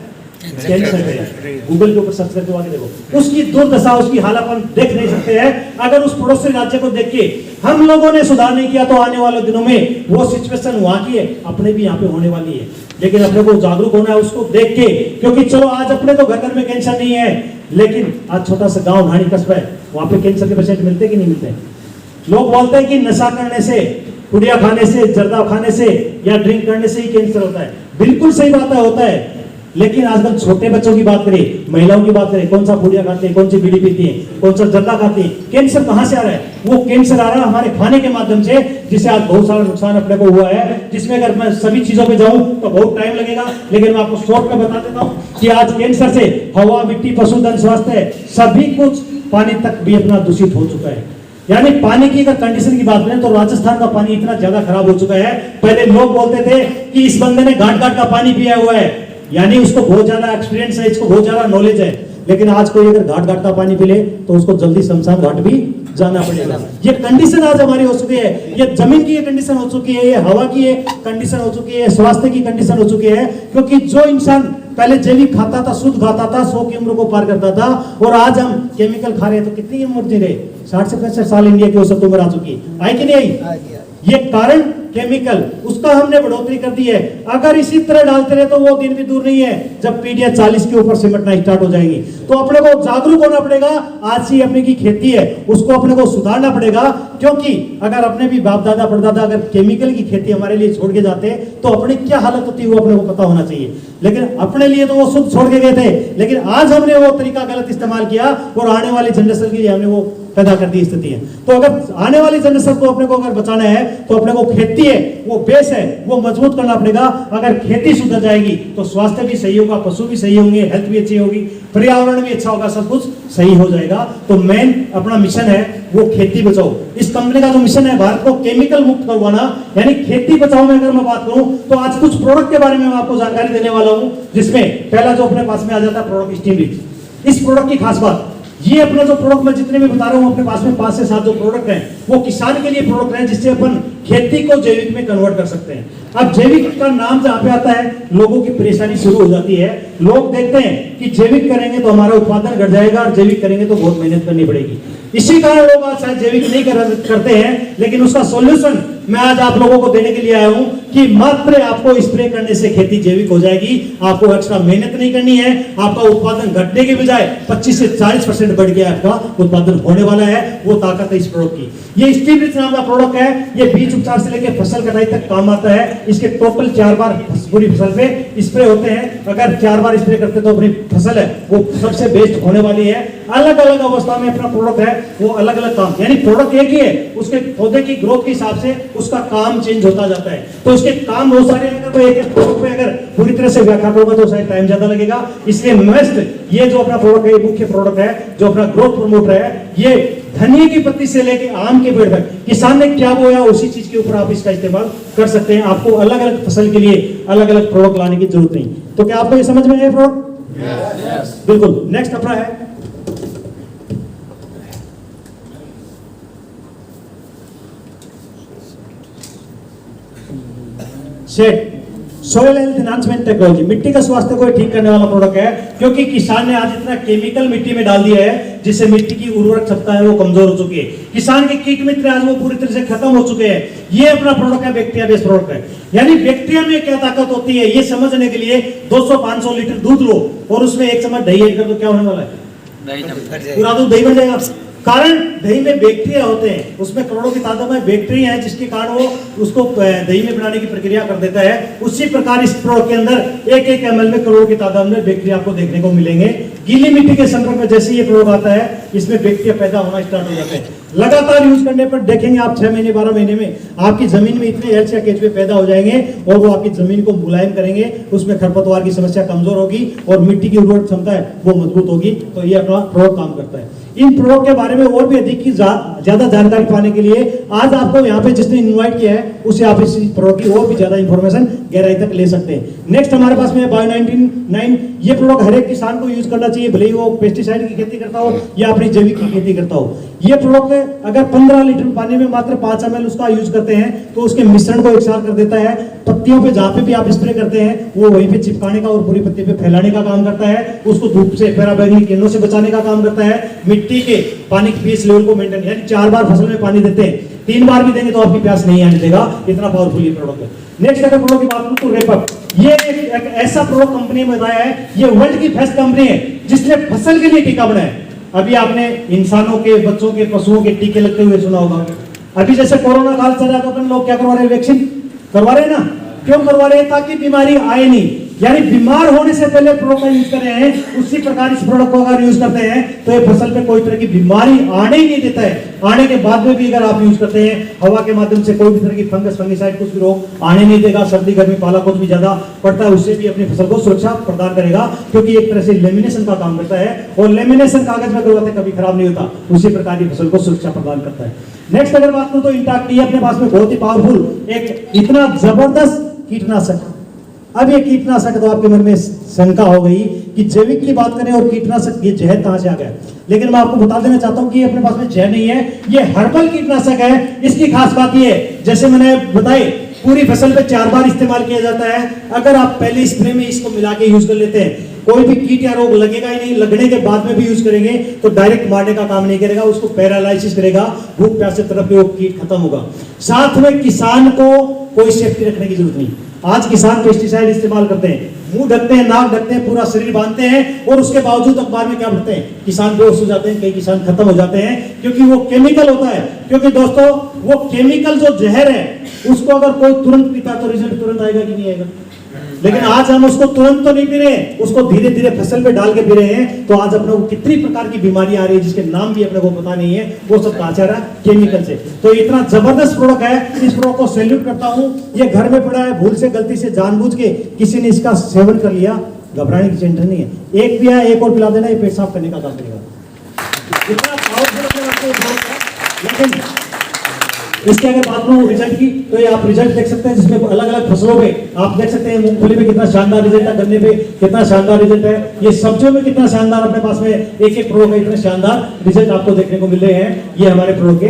कैंसर है। गूगल के ऊपर सर्च करके आगे देखो, उसकी दुर्दशा, उसकी हालत हम देख नहीं सकते हैं। अगर उस पड़ोसी राज्य को देख के हम लोगों ने सुधार नहीं किया तो आने वाले दिनों में वो सिचुएशन वहां की है, अपने भी यहाँ पे होने वाली है। लेकिन अपने को जागरूक होना है उसको देख के। क्योंकि चलो आज अपने तो घर घर में कैंसर नहीं है, लेकिन आज छोटा सा गांव, ढाणी कस्बा है, वहां पे कैंसर के पेशेंट मिलते कि नहीं मिलते? लोग बोलते हैं कि नशा करने से, पुड़िया खाने से, जर्दा खाने से या ड्रिंक करने से ही कैंसर होता है। बिल्कुल सही बात है, होता है। लेकिन आजकल छोटे बच्चों की बात करें, महिलाओं की बात करें, कौन सा पुड़िया खाते हैं, कौन सी बीड़ी पीती है, कौन सा जर्दा खाते हैं, कैंसर कहां से आ रहा है? वो कैंसर आ रहा है हमारे खाने के माध्यम से, जिससे आज बहुत सारा नुकसान अपने को हुआ है। जिसमें अगर मैं सभी चीजों पे जाऊं तो बहुत टाइम लगेगा, लेकिन मैं आपको शॉर्ट में बता देता हूं कि आज कैंसर से हवा, मिट्टी, पशुधन, स्वास्थ्य, सभी कुछ, पानी तक भी अपना दूषित हो चुका है। यानी पानी की अगर कंडीशन की बात करें तो राजस्थान का पानी इतना ज्यादा खराब हो चुका है। पहले लोग बोलते थे कि इस बंदे ने घाट घाट का पानी पिया हुआ है, यानी उसको बहुत ज्यादा एक्सपीरियंस है, इसको बहुत ज्यादा नॉलेज है। लेकिन आज कोई अगर घाट घाट का पानी पी ले तो उसको जल्दी शमशान घाट भी जाना पड़ेगा। ये कंडीशन आज हमारी हो चुकी है। ये जमीन की ये कंडीशन हो चुकी है, ये हवा की ये कंडीशन हो चुकी है, स्वास्थ्य की कंडीशन हो चुकी है। क्योंकि जो इंसान पहले जैविक खाता था, शुद्ध खाता था, 100 की उम्र को पार करता था, और आज हम केमिकल खा रहे हैं तो कितनी उम्र जी रहे? 60 से 65 साल इंडिया की औसत उम्र आ चुकी है। आई कि नहीं आई? ये कारण केमिकल, उसका हमने बढ़ोतरी कर दी है। अगर इसी तरह डालते रहे तो वो दिन भी दूर नहीं है जब पीढ़ियां 40 के ऊपर सिमटना स्टार्ट हो जाएगी। तो अपने को जागरूक होना पड़ेगा। आज से अपने की खेती है उसको अपने को सुधारना पड़ेगा। क्योंकि अगर अपने भी बाप दादा परदादा अगर केमिकल की खेती हमारे लिए छोड़ के जाते तो अपनी क्या हालत होती है वो अपने को पता होना चाहिए। लेकिन अपने लिए तो वो शुद्ध छोड़ के गए थे, लेकिन आज हमने वो तरीका गलत इस्तेमाल किया और आने वाली जनरेशन के लिए हमने वो पैदा करती स्थिति है। तो अगर आने वाली जनरेशन को अपने को अगर बचाना है तो अपने को खेती है, वो बेस है, वो मजबूत करना पड़ेगा। अगर खेती सुधर जाएगी तो स्वास्थ्य भी सही होगा, पशु भी सही होंगे, हेल्थ भी अच्छी होगी, पर्यावरण भी अच्छा होगा, सब कुछ सही हो जाएगा। तो मेन अपना मिशन है वो खेती बचाओ। इस कंपनी का जो मिशन है भारत को केमिकल मुक्त करवाना, यानी खेती बचाओ में अगर मैं बात करूं तो आज कुछ प्रोडक्ट के बारे में मैं आपको जानकारी देने वाला हूं, जिसमें पहला जो अपने पास में आ जाता है प्रोडक्ट स्टीम रिच। इस प्रोडक्ट की खास बात, ये अपना जो प्रोडक्ट मैं जितने भी बता रहा हूं अपने पास में 5 से 7 जो प्रोडक्ट हैं वो किसान के लिए प्रोडक्ट हैं, जिससे अपन खेती को जैविक में कन्वर्ट कर सकते हैं। अब जैविक का नाम जहां पे आता है लोगों की परेशानी शुरू हो जाती है। लोग देखते हैं कि जैविक करेंगे तो हमारा उत्पादन घट जाएगा और जैविक करेंगे तो बहुत मेहनत करनी पड़ेगी। इसी कारण लोग आज शायद जैविक नहीं करते हैं, लेकिन उसका सॉल्यूशन मैं आज आप लोगों को देने के लिए आया हूं कि मात्र आपको स्प्रे करने से खेती जैविक हो जाएगी। आपको एक्स्ट्रा मेहनत नहीं करनी है, आपका उत्पादन घटने के बजाय 25 से 40% बढ़ गया आपका उत्पादन होने वाला है। वो ताकत है इस प्रोडक्ट की। ये स्टीम रिच नाम का प्रोडक्ट है, ये बीज उपचार से लेकर फसल कटाई तक काम आता है। इसके टोटल 4 बार पूरी फसल पे स्प्रे होते हैं। अगर 4 बार स्प्रे करते तो अपनी फसल है वो सबसे बेस्ट होने वाली है। अलग अलग अवस्था में अपना प्रोडक्ट है वो अलग अलग काम, यानी प्रोडक्ट एक ही है, उसके पौधे की ग्रोथ के हिसाब से उसका काम चेंज होता जाता है। तो उसके काम बहुत सारे हैं, तो एक प्रोडक्ट पे अगर पूरी तरह से व्याख्या करूंगा तो शायद टाइम ज्यादा लगेगा। इसलिए मस्ट ये जो अपना प्रोडक्ट है, मुख्य प्रोडक्ट है जो अपना ग्रोथ प्रमोटर है, ये धनिया की पत्ती से लेके आम के पेड़ तक किसान ने क्या बोया उसी चीज के ऊपर आप इसका इस्तेमाल कर सकते हैं। आपको अलग अलग फसल के लिए अलग अलग प्रोडक्ट लाने की जरूरत नहीं। तो क्या आपको ये समझ में आया प्रोडक्ट? बिल्कुल। नेक्स्ट अपना है शेड सोयल हेल्थ एनहांसमेंट टेक्नोलॉजी। मिट्टी का स्वास्थ्य को ठीक करने वाला प्रोडक्ट है, क्योंकि किसान ने आज इतना केमिकल मिट्टी में डाल दिया है जिससे मिट्टी की उर्वरक क्षमता है वो कमजोर हो चुकी है। किसान के कीट मित्र आज वो पूरी तरह से खत्म हो चुके हैं। ये अपना प्रोडक्ट है, बैक्टीरिया बेस्ड प्रोडक्ट है। यानी बैक्टीरिया में क्या ताकत होती है ये समझने के लिए 200-500 लीटर दूध लो और उसमें 1 चम्मच दही ऐड कर दो, क्या होने वाला है? पूरा दूध दही बन जाएगा। कारण दही में बैक्टीरिया होते हैं, उसमें करोड़ों की तादाद में बैक्टीरिया है, जिसके कारण वो उसको दही में बनाने की प्रक्रिया कर देता है। उसी प्रकार इस प्रोडक्ट के अंदर 1-1 ml में करोड़ों की तादाद में बैक्टीरिया आपको देखने को मिलेंगे। गीली मिट्टी के संपर्क में जैसे ये प्रोडक्ट आता है इसमें बैक्टीरिया पैदा होना स्टार्ट हो जाते हैं। लगातार यूज करने पर देखेंगे आप 6 महीने 12 महीने में आपकी जमीन में इतने एल्स या केचुए पैदा हो जाएंगे और वो आपकी जमीन को मुलायम करेंगे, उसमें खरपतवार की समस्या कमजोर होगी और मिट्टी की उर्वरक क्षमता है वो मजबूत होगी। तो ये अपना प्रोडक्ट काम करता है। इन प्रोडक्ट के बारे में और भी अधिक की ज्यादा जानकारी पाने के लिए आज आपको यहाँ पे जिसने इनवाइट किया है उसे आप इस प्रोडक्ट की और भी ज्यादा इंफॉर्मेशन गहराई तक ले सकते हैं। नेक्स्ट हमारे पास में बायो 99। ये प्रोडक्ट हर एक किसान को यूज करना चाहिए, भले ही वो पेस्टिसाइड की खेती करता हो या अपनी जैविक की खेती करता हो। ये प्रोडक्ट अगर 15 लीटर पानी में मात्र 5 ml उसका यूज करते हैं तो उसके मिश्रण को एकसार कर देता है। पत्तियों पे जहाँ पे भी आप स्प्रे करते हैं वो वहीं पे चिपकाने का और पूरी पत्ती पे फैलाने का काम करता है। उसको धूप से, पराबैंगनी किरणों से बचाने का काम करता है। मिट्टी के पानी की पीएच लेवल को मेंटेन, यानी 4 बार फसल में पानी देते हैं, 3 बार भी देंगे तो आपकी प्यास नहीं आने देगा। इतना पावरफुल ये प्रोडक्ट है। नेक्स्ट अगर प्रोडक्ट की बात करूं तो रेपअप, ये एक ऐसा प्रोडक्ट कंपनी ने बताया है, ये वर्ल्ड की बेस्ट कंपनी है जिसने फसल के लिए टीका बनाया। अभी आपने इंसानों के, बच्चों के, पशुओं के टीके लगते हुए सुना होगा। अभी जैसे कोरोना काल चल रहा था तो लोग क्या करवा रहे हैं? वैक्सीन करवा रहे हैं ना। क्यों करवा रहे हैं? ताकि बीमारी आए नहीं, यानी बीमार होने से पहले प्रोडक्ट का यूज कर रहे हैं। उसी प्रकार इस प्रोडक्ट को अगर यूज करते हैं तो ये फसल पे कोई तरह की बीमारी आने ही नहीं देता है। आने के बाद में भी अगर आप यूज करते हैं हवा के माध्यम से कोई भी तरह की फंगस, फंगिसाइड, कुछ भी रोग आने नहीं देगा। सर्दी गर्मी पाला कुछ भी ज्यादा पड़ता है उससे भी अपनी फसल को सुरक्षा प्रदान करेगा, क्योंकि एक तरह से लेमिनेशन का काम करता है और लेमिनेशन कागज में करवाते कभी खराब नहीं होता। उसी प्रकार की फसल को सुरक्षा प्रदान करता है। नेक्स्ट अगर बात करूं तो इंटैक्ट, ये अपने पास में बहुत ही पावरफुल एक इतना जबरदस्त कीटनाशक। अब ये कीटनाशक तो आपके मन में शंका हो गई कि जैविक की बात करें और कीटनाशक, ये जहर कहां से आ गया? लेकिन मैं आपको बता देना चाहता हूं कि ये अपने पास में जहर नहीं है, ये हर्बल कीटनाशक है। इसकी खास बात ये है, जैसे मैंने बताई, पूरी फसल पे 4 बार इस्तेमाल किया जाता है। अगर आप पहले स्प्रे में इसको मिला के यूज कर लेते हैं कोई भी कीट या रोग लगेगा ही नहीं। लगने के बाद में भी यूज करेंगे तो डायरेक्ट मारने का काम नहीं करेगा, उसको पैरालाइसिस करेगा, भूख प्यास से तरफ वो कीट खत्म होगा। साथ में किसान को कोई सेफ्टी रखने की जरूरत नहीं। आज किसान पेस्टिसाइड इस्तेमाल करते हैं, मुंह ढकते हैं, नाक ढकते हैं, पूरा शरीर बांधते हैं और उसके बावजूद अखबार में क्या पढ़ते हैं? किसान बेहोश हो जाते हैं, कई किसान खत्म हो जाते हैं, क्योंकि वो केमिकल होता है। क्योंकि दोस्तों वो केमिकल जो जहर है उसको अगर कोई तुरंत पीता तो रिजल्ट तुरंत आएगा कि नहीं आएगा? लेकिन आज हम उसको तुरंत तो नहीं पी रहे हैं, उसको धीरे धीरे फसल पे डाल के पी रहे हैं। तो आज अपने को कितनी प्रकार की बीमारी आ रही है जिसके नाम भी अपने को पता नहीं है, वो सब कहाँ से आ रहा है? केमिकल से। तो इतना जबरदस्त प्रोडक्ट है, इस प्रोडक्ट को सैल्यूट करता हूँ। ये घर में पड़ा है, भूल से गलती से जानबूझ के किसी ने इसका सेवन कर लिया, घबराने की चिंता नहीं है। एक पिया एक और पिला देना, ये पेट साफ करने का काम करेगा। इतना पावरफुल है। लेकिन इसके अगर बात करूं रिजल्ट की, तो ये आप रिजल्ट देख सकते हैं, जिसमें अलग अलग फसलों पे आप देख सकते हैं। मूंगफली में कितना शानदार रिजल्ट है, गन्ने पे कितना शानदार रिजल्ट है, ये सब्जियों में कितना शानदार अपने पास में एक एक प्रोडक्ट है, इतने शानदार रिजल्ट आपको देखने को मिल रहे हैं। ये हमारे प्रोडक्ट के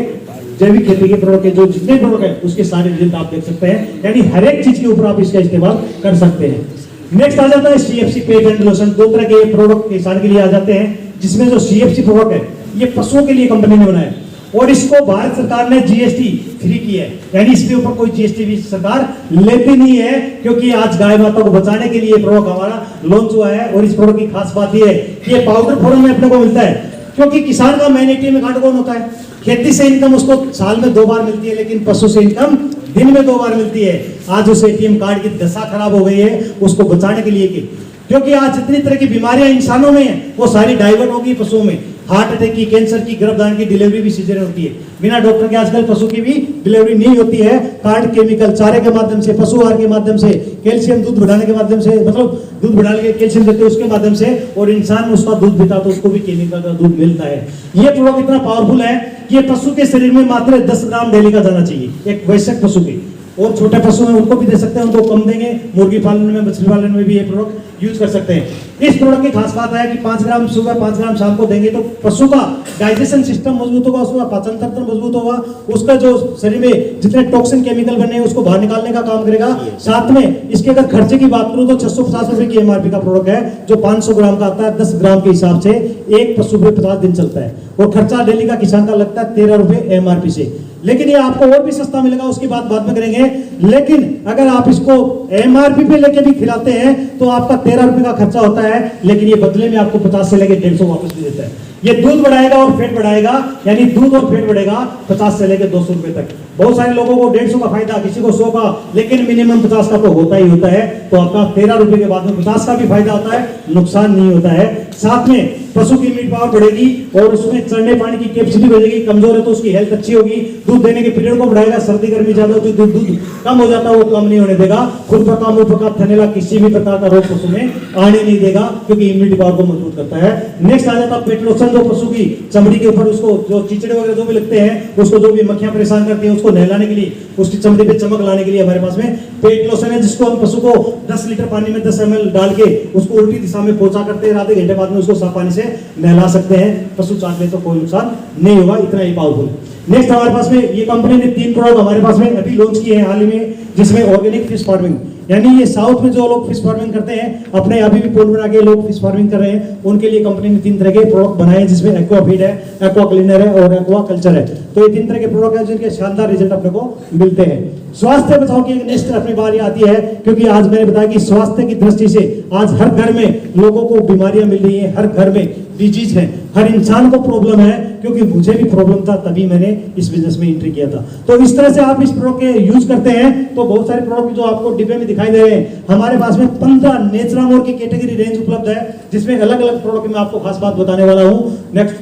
जैविक खेती के प्रोडक्ट के जो जितने प्रोडक्ट है उसके सारे रिजल्ट आप देख सकते हैं। यानी हर एक चीज के ऊपर आप इसका इस्तेमाल कर सकते हैं। नेक्स्ट आ जाता है CFC पेट एंड लोशन। दो तरह के प्रोडक्ट किसान के लिए आ जाते हैं, जिसमें जो CFC प्रोडक्ट है ये पशुओं के लिए कंपनी ने बनाया और इसको भारत सरकार ने GST फ्री किया है, यानी इसके ऊपर कोई GST भी सरकार लेती नहीं है, क्योंकि आज गाय माता को बचाने के लिए प्रोडक्ट हमारा लॉन्च हुआ है। और इस प्रोडक्ट की खास बात यह है कि ये पाउडर फॉर्म में अपने को मिलता है, क्योंकि किसान का मेन ATM में कौन होता है? खेती से इनकम उसको साल में 2 बार मिलती है, लेकिन पशु से इनकम दिन में 2 बार मिलती है। आज उस ATM कार्ड की दशा खराब हो गई है, उसको बचाने के लिए क्योंकि आज जितनी तरह की बीमारियां इंसानों में है वो सारी डाइवर्ट होगी पशुओं में। हार्ट अटैक की, कैंसर की, गर्भधारण की डिलीवरी भी सीजन होती है। बिना डॉक्टर के आजकल पशु की भी डिलीवरी नहीं होती है। कार्ड केमिकल चारे के माध्यम से, पशु आहार के माध्यम से, कैल्शियम दूध बढ़ाने के माध्यम से, मतलब दूध बढ़ाने के कैल्शियम देते हैं उसके माध्यम से, और इंसान उसका दूध पीता तो उसको भी केमिकल का दूध मिलता है। ये प्रोडक्ट इतना पावरफुल है कि पशु के शरीर में मात्र 10 ग्राम डेली का जाना चाहिए, एक वयस्क पशु की। और छोटे पशु हैं उनको भी दे सकते हैं, उनको कम देंगे। मुर्गी पालन में, मछली पालन में भी ये प्रोडक्ट यूज कर सकते हैं। इस प्रोडक्ट की खास बात है कि 5 ग्राम सुबह 5 ग्राम शाम को देंगे तो पशु का डाइजेशन सिस्टम मजबूत होगा, उसका पाचन तंत्र मजबूत होगा, उसका जो शरीर में जितने टॉक्सिन केमिकल बने हैं उसको बाहर निकालने का काम करेगा। साथ में इसके अगर खर्चे की बात करूं तो 650 रुपए की MRP का प्रोडक्ट है, जो 500 ग्राम का आता है। 10 ग्राम के हिसाब से एक पशु पे 50 दिन चलता है, और खर्चा डेली का किसान का लगता है 13 रुपए MRP से। लेकिन ये आपको और भी सस्ता मिलेगा, उसकी बात बाद में करेंगे। लेकिन अगर आप इसको MRP पे लेके भी खिलाते हैं तो आपका 13 रुपए का खर्चा होता है, लेकिन ये बदले में आपको 50 से लेके 150 वापस भी देता है। ये दूध बढ़ाएगा और फेट बढ़ाएगा, यानी दूध और फेट बढ़ेगा 50 से लेके 200 रुपए तक। बहुत सारे लोगों को 150 का फायदा, किसी को 100 का, लेकिन मिनिमम 50 का तो होता ही होता है। तो आपका 13 रुपए के बाद में 50 का भी फायदा होता है, नुकसान नहीं होता है। साथ में पशु की मीट पावर बढ़ेगी और उसमें चढ़ने पानी की कैपेसिटी बढ़ेगी। कमजोर है तो उसकी हेल्थ अच्छी होगी, दूध देने के पीरियड को बढ़ाएगा। सर्दी गर्मी ज्यादा होती है दूध कम हो जाता है, वो कम नहीं होने देगा। खुद पका मुंह पका थनेला किसी भी प्रकार का रोग पशु में आने नहीं देगा, क्योंकि इम्यूनिटी पावर को मजबूत करता है। नेक्स्ट आ जाता है पेट लोशन, जो पशु की चमड़ी के ऊपर उसको जो चिचड़े वगैरह जो भी लगते हैं, उसको जो भी मक्खियां परेशान करती हैं, उसको नहलाने के लिए, उसकी चमड़ी पे चमक लाने के लिए हमारे पास में पेट लोशन है, जिसको हम पशु को 10 लीटर पानी में 10 ml डाल के उसको उल्टी दिशा में पोंछा करते हैं। आधे घंटे बाद में उसको साफ पानी से नहला सकते हैं। पशु चाट ले तो कोई नुकसान नहीं होगा, इतना ही पावरफुल। नेक्स्ट हमारे पास में ये कंपनी ने 3 प्रोडक्ट हमारे पास में अभी लॉन्च किए हैं हाल ही में, जिसमें ऑर्गेनिक फिश फार्मिंग, यानी ये साउथ में जो लोग फिश फार्मिंग करते हैं, अपने अभी भी पोल बना के लोग फिश फार्मिंग कर रहे हैं, उनके लिए कंपनी ने 3 तरह के प्रोडक्ट बनाए हैं, जिसमें एक्वा फीड है, एक्वा क्लीनर है और एक्वा कल्चर है। तो ये 3 तरह के प्रोडक्ट है जिनके शानदार रिजल्ट अपने को मिलते हैं। स्वास्थ्य बचाव की नेक्स्ट अपनी बारी आती है, क्योंकि आज मैंने बताया कि स्वास्थ्य की दृष्टि से आज हर घर में लोगों को बीमारियां मिल रही हैं, हर घर में डिजीज है, हर इंसान को प्रॉब्लम है। क्योंकि मुझे भी प्रॉब्लम था, तभी मैंने इस बिजनेस में एंट्री किया था। तो इस तरह से आप इस प्रोडक्ट के यूज करते हैं तो बहुत सारे प्रोडक्ट जो आपको डिब्बे में दिखाई दे रहे हैं, हमारे पास में 15 नेचुरामोर की कैटेगरी रेंज उपलब्ध है, जिसमें अलग अलग प्रोडक्ट में आपको खास बात बताने वाला हूं। नेक्स्ट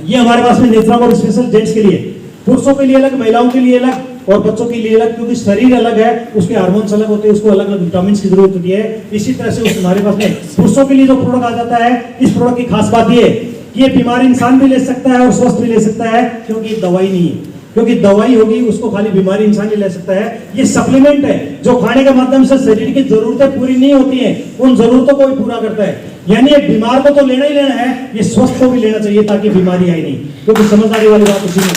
ये हमारे पास में नेचुरामोर स्पेशल जेंट्स के लिए, पुरुषों के लिए अलग, महिलाओं के लिए अलग और बच्चों के लिए अलग, क्योंकि शरीर अलग है, उसके हार्मोन्स अलग होते हैं, उसको अलग अलग विटामिन की जरूरत होती है। इसी तरह से हमारे पास में पुरुषों के लिए जो प्रोडक्ट आ जाता है, इस प्रोडक्ट की खास बात ये कि ये बीमार इंसान भी ले सकता है और स्वस्थ भी ले सकता है, क्योंकि दवाई नहीं है। क्योंकि दवाई होगी उसको खाली बीमारी इंसान ही ले सकता है। ये सप्लीमेंट है जो खाने के माध्यम से शरीर की जरूरतें पूरी नहीं होती हैं, उन जरूरतों को भी पूरा करता है। यानी एक बीमार को तो लेना ही लेना है, ये स्वस्थ को भी लेना चाहिए ताकि बीमारी आए नहीं। क्योंकि समझदारी वाली बात उसी में,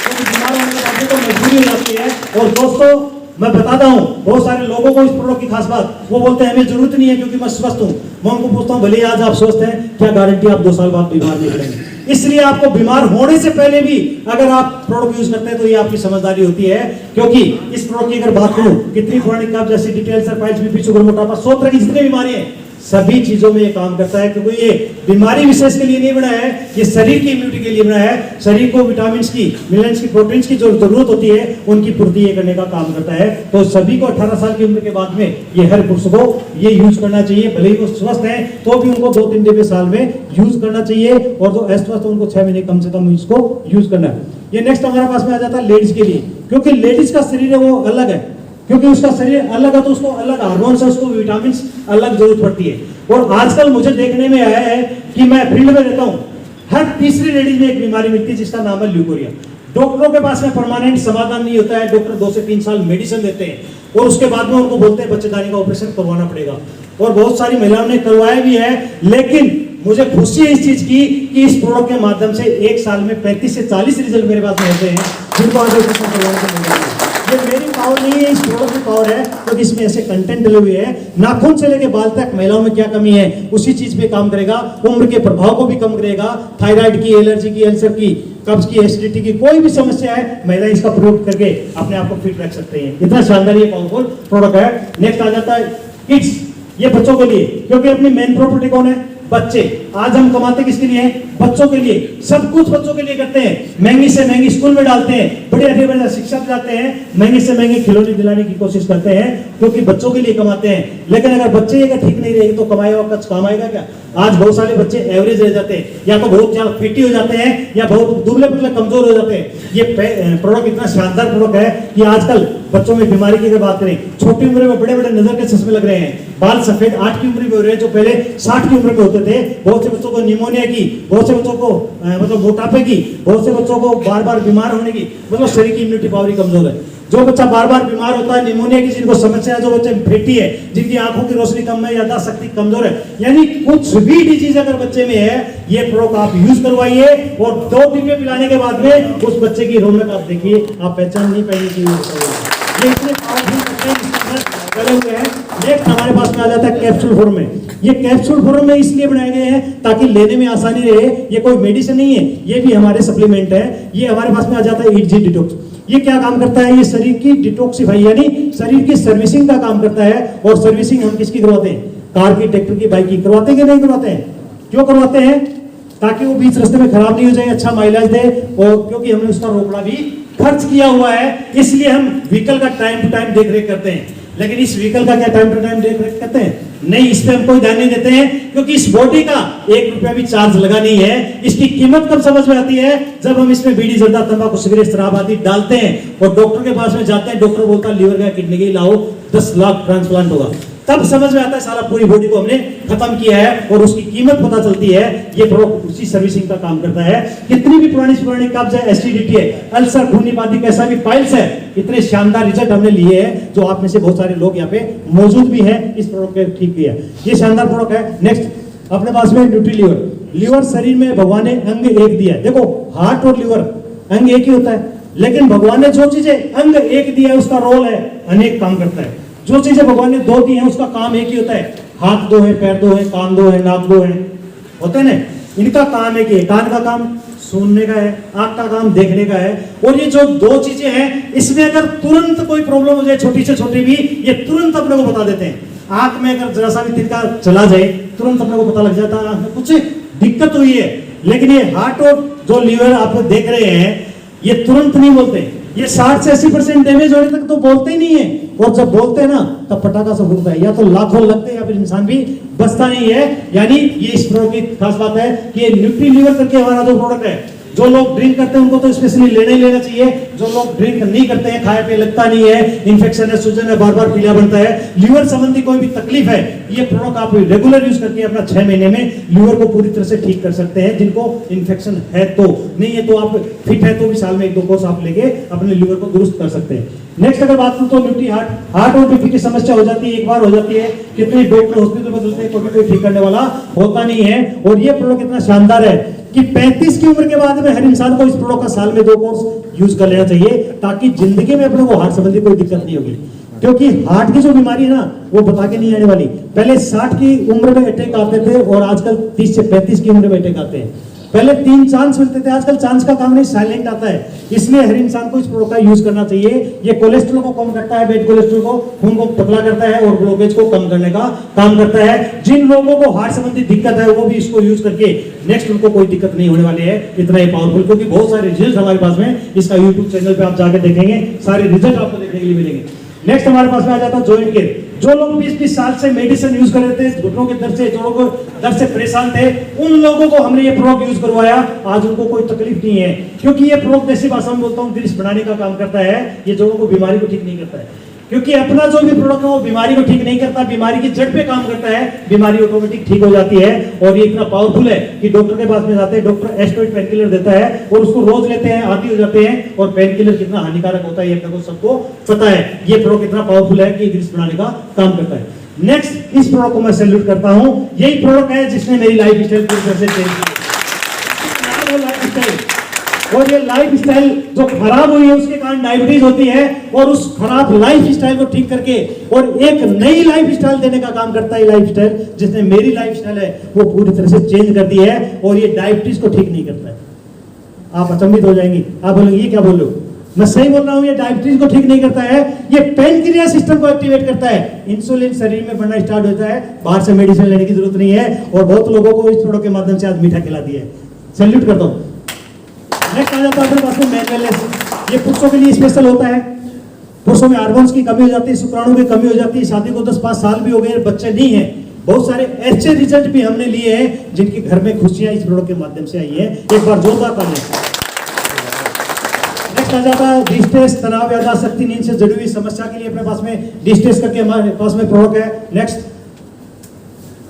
क्योंकि बीमार होने के बाद तो मजबूरी हो जाती है। और दोस्तों मैं बताता हूं, बहुत सारे लोगों को इस प्रोडक्ट की खास बात, वो बोलते हैं हमें जरूरत नहीं है क्योंकि मैं स्वस्थ हूं। मैं उनको पूछता हूं, भले आज आप स्वस्थ हैं, क्या गारंटी आप 2 साल बाद बीमार नहीं पड़ेंगे? इसलिए आपको बीमार होने से पहले भी अगर आप प्रोडक्ट यूज करते हैं तो ये आपकी समझदारी होती है। क्योंकि इस प्रोडक्ट की अगर बात करूं, कितनी क्रोनिक कफ जैसी डिटेल्स, पाइल्स, बीपी, शुगर, मोटापा, 100 तरह की जितनी बीमारी है, सभी चीजों में ये काम करता है, क्योंकि ये बीमारी विशेष के लिए नहीं बना है, ये शरीर की इम्यूनिटी के लिए बना है। शरीर को विटामिन की, मिनरल्स की, प्रोटीन्स की जो जरूरत होती है उनकी पूर्ति ये करने का काम करता है। तो सभी को 18 साल की उम्र के बाद में ये हर पुरुष को ये यूज करना चाहिए। भले ही वो स्वस्थ हैं तो भी उनको 2-3 डिब्बे साल में यूज करना चाहिए, और जो अस्वस्थ उनको 6 महीने कम से कम इसको यूज करना है। ये नेक्स्ट हमारे पास में आ जाता है लेडीज के लिए, क्योंकि लेडीज का शरीर है वो अलग है, क्योंकि उसका शरीर अलग है तो उसको अलग हार्मोन्स है, उसको विटामिन अलग जरूरत पड़ती है। और आजकल मुझे देखने में आया है कि मैं फील्ड में रहता हूँ, हर तीसरी लेडीज में एक बीमारी मिलती है जिसका नाम है ल्यूकोरिया। डॉक्टरों के पास में परमानेंट समाधान नहीं होता है, डॉक्टर 2 से 3 साल मेडिसिन देते हैं और उसके बाद में उनको बोलते हैं बच्चेदानी का ऑपरेशन करवाना पड़ेगा। और बहुत सारी महिलाओं ने करवाया भी है, लेकिन मुझे खुशी है इस चीज की कि इस प्रोडक्ट के माध्यम से 1 साल में 35 से 40 रिजल्ट मेरे पास में होते हैं, जिनको आज ऑपरेशन करवाने को मिल जाता है। ये मेरी पावर नहीं है, इस प्रोडक्ट की पावर है, क्योंकि इसमें ऐसे कंटेंट डले हुए हैं। नाखून से लेके बाल तक महिलाओं में क्या कमी है उसी चीज पे काम करेगा, उम्र के प्रभाव को भी कम करेगा, थायराइड की, एलर्जी की, अल्सर की, कब्ज की, एसिडिटी की, कोई भी समस्या है महिला इसका प्रयोग करके अपने आप को फिट रख सकते हैं। इतना शानदार ये पावरफुल प्रोडक्ट है। नेक्स्ट आ जाता है किड्स, ये बच्चों के लिए, क्योंकि अपनी मेन प्रॉपर्टी कौन है? बच्चे। आज हम कमाते किसके लिए हैं? बच्चों के लिए। सब कुछ बच्चों के लिए करते हैं, महंगी से महंगी स्कूल में डालते हैं, बढ़िया शिक्षा दिलाते हैं, महंगे से महंगे खिलौने दिलाने की कोशिश करते हैं, क्योंकि बच्चों के लिए कमाते हैं। लेकिन अगर बच्चे अगर ठीक नहीं रहेंगे तो कमाए हुआ कुछ काम आएगा क्या? आज बहुत सारे बच्चे एवरेज रह जाते हैं, या तो बहुत ज्यादा फिटी हो जाते हैं, या बहुत दुबले पतले कमजोर हो जाते हैं। ये प्रोडक्ट इतना शानदार प्रोडक्ट है कि आजकल बच्चों में बीमारी की अगर बात करें, छोटी उम्र में बड़े बड़े नजर के चश्मे लग रहे हैं, बाल सफेद 8 की उम्र में हो रहे हैं जो पहले 60 की उम्र में होते थे। बहुत से बच्चों को निमोनिया की, बहुत से बच्चों को मतलब मोटापे की, बहुत से बच्चों को बार बार बीमार होने की, मतलब शरीर की इम्यूनिटी पावर कमजोर है। जो बच्चा बार बार बीमार होता है, निमोनिया की जिनको समस्या है, जो बच्चे फैटी है, जिनकी आंखों की रोशनी कम है, याददाश्त शक्ति कमजोर है, यानी कुछ भी डिजीज अगर बच्चे में है, ये प्रोडक्ट आप यूज करवाइए और 2 डिब्बे पिलाने के बाद में उस बच्चे की रौनक आप देखिए, आप पहचान नहीं पाएंगे। ये इतने पावरफुल डले हुए हैं। नेक्स्ट हमारे पास में आ जाता है कैप्सूल फॉर्म में। ये कैप्सूल फॉर्म में इसलिए बनाए गए हैं ताकि लेने में आसानी रहे। ये कोई मेडिसिन नहीं है, ये भी हमारे सप्लीमेंट है। ये हमारे पास में आ जाता है ईट जी डिटॉक्स। ये क्या काम करता है? ये शरीर की डिटॉक्सिफाई यानी शरीर की सर्विसिंग का काम करता है। और सर्विसिंग हम किसकी करवाते हैं? कार की, ट्रैक्टर की, बाइक की। करवाते हैं कि नहीं करवाते हैं? क्यों करवाते हैं? ताकि वो बीच रास्ते में खराब नहीं हो जाए, अच्छा माइलेज दे, और क्योंकि हमने उसका रोकड़ा भी खर्च किया हुआ है, इसलिए हम व्हीकल का टाइम टू टाइम देख रेख करते हैं। लेकिन इस व्हीकल का क्या टाइम टू टाइम देख रेख करते हैं? नहीं, इस पे हम कोई ध्यान नहीं देते हैं, क्योंकि इस बॉडी का 1 रुपया भी चार्ज लगा नहीं है। इसकी कीमत कब समझ में आती है? जब हम इसमें बीड़ी, जर्दा, तंबाकू, सिगरेट, शराब आदि डालते हैं और डॉक्टर के पास में जाते हैं, डॉक्टर बोलता है लीवर का, किडनी का लाओ, 10 लाख ट्रांसप्लांट होगा। तब समझ में आता है साला पूरी बॉडी को हमने खत्म किया है, और उसकी कीमत पता चलती है। ये प्रोडक्ट उसी सर्विसिंग का काम करता है। कितनी भी पुरानी कब्ज है, एसिडिटी है, अल्सर, खूनी पादी, कैसा भी पाइल्स है, इतने शानदार रिजल्ट हमने लिए हैं, जो आप में से बहुत सारे लोग यहाँ पे मौजूद भी हैं, इस प्रोडक्ट के ठीक किया। ये शानदार प्रोडक्ट है। नेक्स्ट अपने पास में न्यूट्री लीवर। लीवर शरीर में भगवान ने अंग 1 दिया है। देखो, हार्ट और लीवर अंग 1 ही होता है, लेकिन भगवान ने जो चीजें अंग 1 दिया है उसका रोल है अनेक काम करता है। जो चीजें भगवान ने 2 दी हैं उसका काम एक ही होता है। हाथ 2 है, पैर 2 है, कान 2 है, नाक 2 है, होते हैं ना, इनका काम एक ही है। कान का काम सुनने का है, आंख का काम देखने का है। और ये जो 2 चीजें हैं, इसमें अगर तुरंत कोई प्रॉब्लम हो जाए, छोटी से छोटी भी, ये तुरंत अपने को बता देते हैं। आंख में अगर जरा सा भी तिनका चला जाए, तुरंत अपने को पता लग जाता है आंख में कुछ दिक्कत हुई है। लेकिन ये हार्ट और जो लीवर आप देख रहे हैं, ये तुरंत नहीं बोलते। ये 60 से 80% डैमेज होने तक तो बोलते ही नहीं है, और जब बोलते हैं ना तब पटाखा से फूटता है, या तो लाखों लगते हैं या फिर इंसान भी बचता नहीं है। यानी ये इस प्रोडक्ट की खास बात है कि ये न्यूट्री लीवर करके हमारा जो प्रोडक्ट है, जो लोग ड्रिंक करते हैं उनको तो स्पेशली लेना ही लेना चाहिए। जो लोग ड्रिंक नहीं करते हैं, खाए पे लगता नहीं है, इन्फेक्शन है, सूजन है, बार बार पीला बनता है, लीवर संबंधी कोई भी तकलीफ है, ये प्रोडक्ट आप रेगुलर यूज करके अपना 6 महीने में लीवर को पूरी तरह से ठीक कर सकते हैं। जिनको इन्फेक्शन है तो, नहीं है तो आप फिट है तो भी साल में 1-2 कोर्स आप लेके अपने लीवर को दुरुस्त कर सकते हैं। नेक्स्ट अगर बात करूं तो न्यूट्री हार्ट और बीपी की समस्या हो जाती है, एक बार हो जाती है, कितने डॉक्टर हॉस्पिटल बदलते हैं, कोई ठीक करने वाला होता नहीं है। और ये प्रोडक्ट इतना शानदार है कि 35 की उम्र के बाद में हर इंसान को इस प्रोडक्ट का साल में 2 कोर्स यूज कर लेना चाहिए, ताकि जिंदगी में अपने को हार्ट संबंधी कोई दिक्कत नहीं होगी। क्योंकि हार्ट की जो बीमारी है ना, वो बता के नहीं आने वाली। पहले 60 की उम्र में अटैक आते थे और आजकल 30 से 35 की उम्र में अटैक आते हैं। पहले 3 चांस मिलते थे, आजकल चांस का काम नहीं, साइलेंट आता है। इसलिए हर इंसान को इस प्रोडक्ट का यूज करना चाहिए। ये कोलेस्ट्रॉल को कम करता है, बैड कोलेस्ट्रॉल को, खून को पतला करता है और ब्लॉकेज को कम करने का काम करता है। जिन लोगों को हार्ट संबंधी दिक्कत है वो भी इसको यूज करके नेक्स्ट उनको कोई दिक्कत नहीं होने वाली है। इतना ही पावरफुल, क्योंकि बहुत सारे रिजल्ट हमारे पास में इसका यूट्यूब चैनल पे आप जाकर देखेंगे, सारे रिजल्ट आपको देखने के लिए मिलेंगे। नेक्स्ट हमारे पास में आ जाता है जॉइंट केयर। जो लोग 20-20 साल से मेडिसिन यूज कर रहे थे, घुटनों के दर्द से, जोड़ों को दर्द से परेशान थे, उन लोगों को हमने ये प्रोडक्ट यूज करवाया, आज उनको कोई तकलीफ नहीं है। क्योंकि ये प्रोडक्ट जैसी भाषा में बोलता हूँ, ग्रीस बढ़ाने का काम करता है। ये जोड़ों को, बीमारी को ठीक नहीं करता है, क्योंकि अपना जो भी प्रोडक्ट है वो बीमारी को ठीक नहीं करता, बीमारी की जड़ पे काम करता है, बीमारी ऑटोमेटिक ठीक हो जाती है। और ये इतना पावरफुल है कि डॉक्टर के पास में जाते हैं, डॉक्टर एस्टेरॉइड पेन किलर देता है और उसको रोज लेते हैं, आदी हो जाते हैं। और पेन किलर कितना हानिकारक होता है ये अपने को सबको पता है। ये प्रोडक्ट इतना पावरफुल है कि ग्रीस बढ़ाने का काम करता है। नेक्स्ट, इस प्रोडक्ट को मैं सैल्यूट करता हूं। यही प्रोडक्ट है जिसने मेरी लाइफ स्टाइल पूरी तरह से चेंज की। और ये लाइफ स्टाइल जो खराब हुई है उसके कारण डायबिटीज होती है, और उस खराब लाइफ स्टाइल को ठीक करके और एक नई लाइफ स्टाइल देने का काम करता है। लाइफ स्टाइल जिसने मेरी लाइफ स्टाइल है वो पूरी तरह से चेंज कर दी है, और ये डायबिटीज को ठीक नहीं करता है। आप अचंभित हो जाएंगे, आप बोलेंगे ये क्या बोल रहे हो, मैं सही बोल रहा हूं। ये डायबिटीज को ठीक नहीं करता है, ये पेनक्रियास सिस्टम को एक्टिवेट करता है। इंसुलिन शरीर में बनना स्टार्ट होता है, बाहर से मेडिसिन लेने की जरूरत नहीं है। और बहुत लोगों को इस प्रोडक्ट के माध्यम से आज मीठा खिला दिया है, सैल्यूट करता हूं। नेक्स्ट आ जाता है अपने पास में मेन वेलनेस। ये पुरुषों के लिए स्पेशल होता है। पुरुषों में हार्मोन्स की कमी हो जाती है, शुक्राणु की कमी हो जाती है, शादी को 10-5 साल भी हो गए, बच्चे नहीं है। बहुत सारे ऐसे रिजल्ट भी हमने लिए हैं जिनके घर में खुशियां इस प्रोडक्ट के माध्यम से आई है। एक बार जोरदार तालियां। नेक्स्ट आ जाता है डिस्ट्रेस, तनाव, याददाश्त, नींद से जुड़ी हुई समस्या के लिए अपने पास में डिस्ट्रेस करके हमारे पास में प्रोडक्ट है।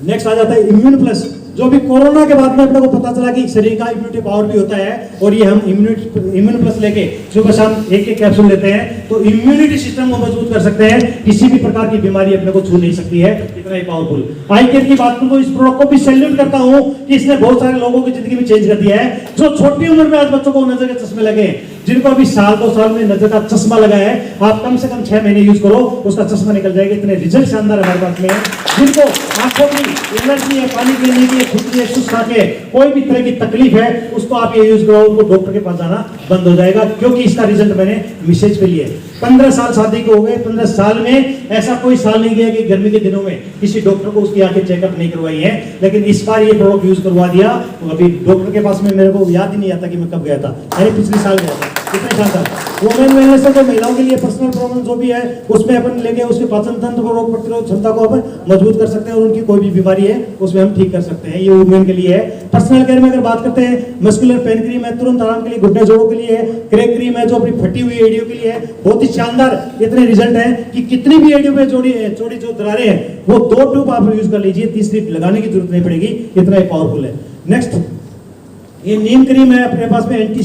नेक्स्ट आ जाता है इम्यून प्लस। जो भी कोरोना के बाद में अपने को पता चला कि शरीर का इम्यूनिटी पावर भी होता है, और ये हम इम्यून प्लस लेके सुबह शाम एक कैप्सूल लेते हैं तो इम्यूनिटी सिस्टम को मजबूत कर सकते हैं। किसी भी प्रकार की बीमारी अपने को छू नहीं सकती है, इतना ही पावरफुल। आई केयर की बात करूं तो इस प्रोडक्ट को भी सैल्यूट करता हूं कि इसने बहुत सारे लोगों की जिंदगी में चेंज कर दिया है। जो छोटी उम्र में आज बच्चों को नजर के चश्मे लगे, जिनको अभी 1-2 साल में नजर का चश्मा लगा है, आप कम से कम 6 महीने यूज करो, उसका चश्मा निकल जाएगा। इतने रिजल्ट शानदार हमारे पास में है। जिनको आंखों की एलर्जी है, पानी पीने की, खुजली है, सुस्त आंखें, कोई भी तरह की तकलीफ है, उसको आप ये यूज करो, उनको डॉक्टर के पास जाना बंद हो जाएगा। क्योंकि इसका रिजल्ट मैंने मिसेज पे लिया है। 15 साल शादी को हो गए, 15 साल में ऐसा कोई साल नहीं गया कि गर्मी के दिनों में किसी डॉक्टर को उसकी आंखें चेकअप नहीं करवाई है। लेकिन इस बार ये प्रोडक्ट यूज करवा दिया, तो अभी डॉक्टर के पास में मेरे को याद ही नहीं आता कि मैं कब गया था, अरे पिछले साल गया था। कितना शानदार। वुमेन वेलनेस है, तो महिलाओं के लिए पर्सनल प्रॉब्लम जो भी है उसमें अपन लेके उसके पाचन तंत्र को, रोग प्रतिरोध क्षमता को अपन मजबूत कर सकते हैं, और उनकी कोई भी बीमारी है उसमें हम ठीक कर सकते हैं। ये वुमेन के लिए है। पर्सनल केयर में अगर बात करते हैं, मस्कुलर पेन क्रीम है, तुरंत आराम के लिए, घुटने जोड़ों के लिए है, क्रैक क्रीम है जो अपनी फटी हुई एडियो के लिए है, बहुत ही शानदार। इतने रिजल्ट है कि कितनी भी एडियो पे चोरी जो दरारें हैं वो 2 ट्यूब आप यूज कर लीजिए, तीसरी लगाने की जरूरत नहीं पड़ेगी, इतना ही पावरफुल है। नेक्स्ट, ये नीम क्रीम है अपने पास में, एंटी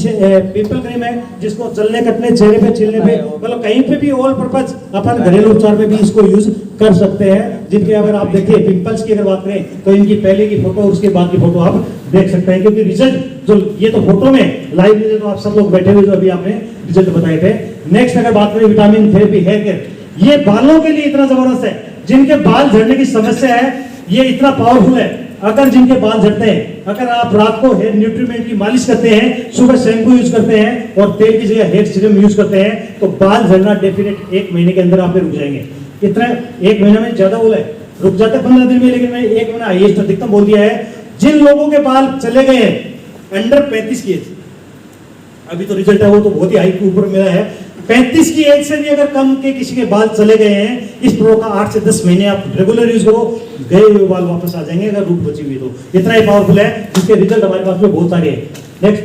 पिंपल क्रीम है, जिसको चलने कटने, चेहरे पे, छिलने पे, मतलब कहीं पे भी ऑल पर्पज अपन घरेलू उपचार में भी इसको यूज कर सकते हैं। जिनके अगर आप देखिए पिंपल्स की अगर बात करें तो इनकी पहले की फोटो और उसके बाद की फोटो आप देख सकते हैं, क्योंकि रिजल्ट जो ये तो फोटो में लाइव रिजल्ट तो आप सब लोग बैठे हुए जो अभी आपने रिजल्ट बताए थे। नेक्स्ट अगर बात करें विटामिन थेरेपी हेयर केयर, ये बालों के लिए इतना जबरदस्त है। जिनके बाल झड़ने की समस्या है ये इतना पावरफुल है। अगर जिनके बाल झड़ते हैं, अगर आप रात को हेयर न्यूट्रीमेंट की मालिश करते हैं, सुबह शैम्पू यूज करते हैं और तेल की जगह हेयर सीरम यूज करते हैं, तो बाल झड़ना डेफिनेट 1 महीने के अंदर आपके रुक जाएंगे। इतना 1 महीने में ज्यादा बोला है, रुक जाते 15 दिन में, लेकिन मैंने 1 महीना हाईएस्ट अधिकतम बोल दिया है। जिन लोगों के बाल चले गए हैं अंडर 35 की एज, अभी तो रिजल्ट है वो तो बहुत ही हाई के ऊपर मिला है, 35 की एज से भी अगर कम के किसी के बाल चले गए हैं, इस प्रोडक्ट का 8 से 10 महीने आप रेगुलर यूज करो, गए हुए बाल वापस आ जाएंगे अगर रूट बची हुई तो। इतना ही पावरफुल है, जिसके रिजल्ट हमारे पास में बहुत सारे हैं। नेक्स्ट,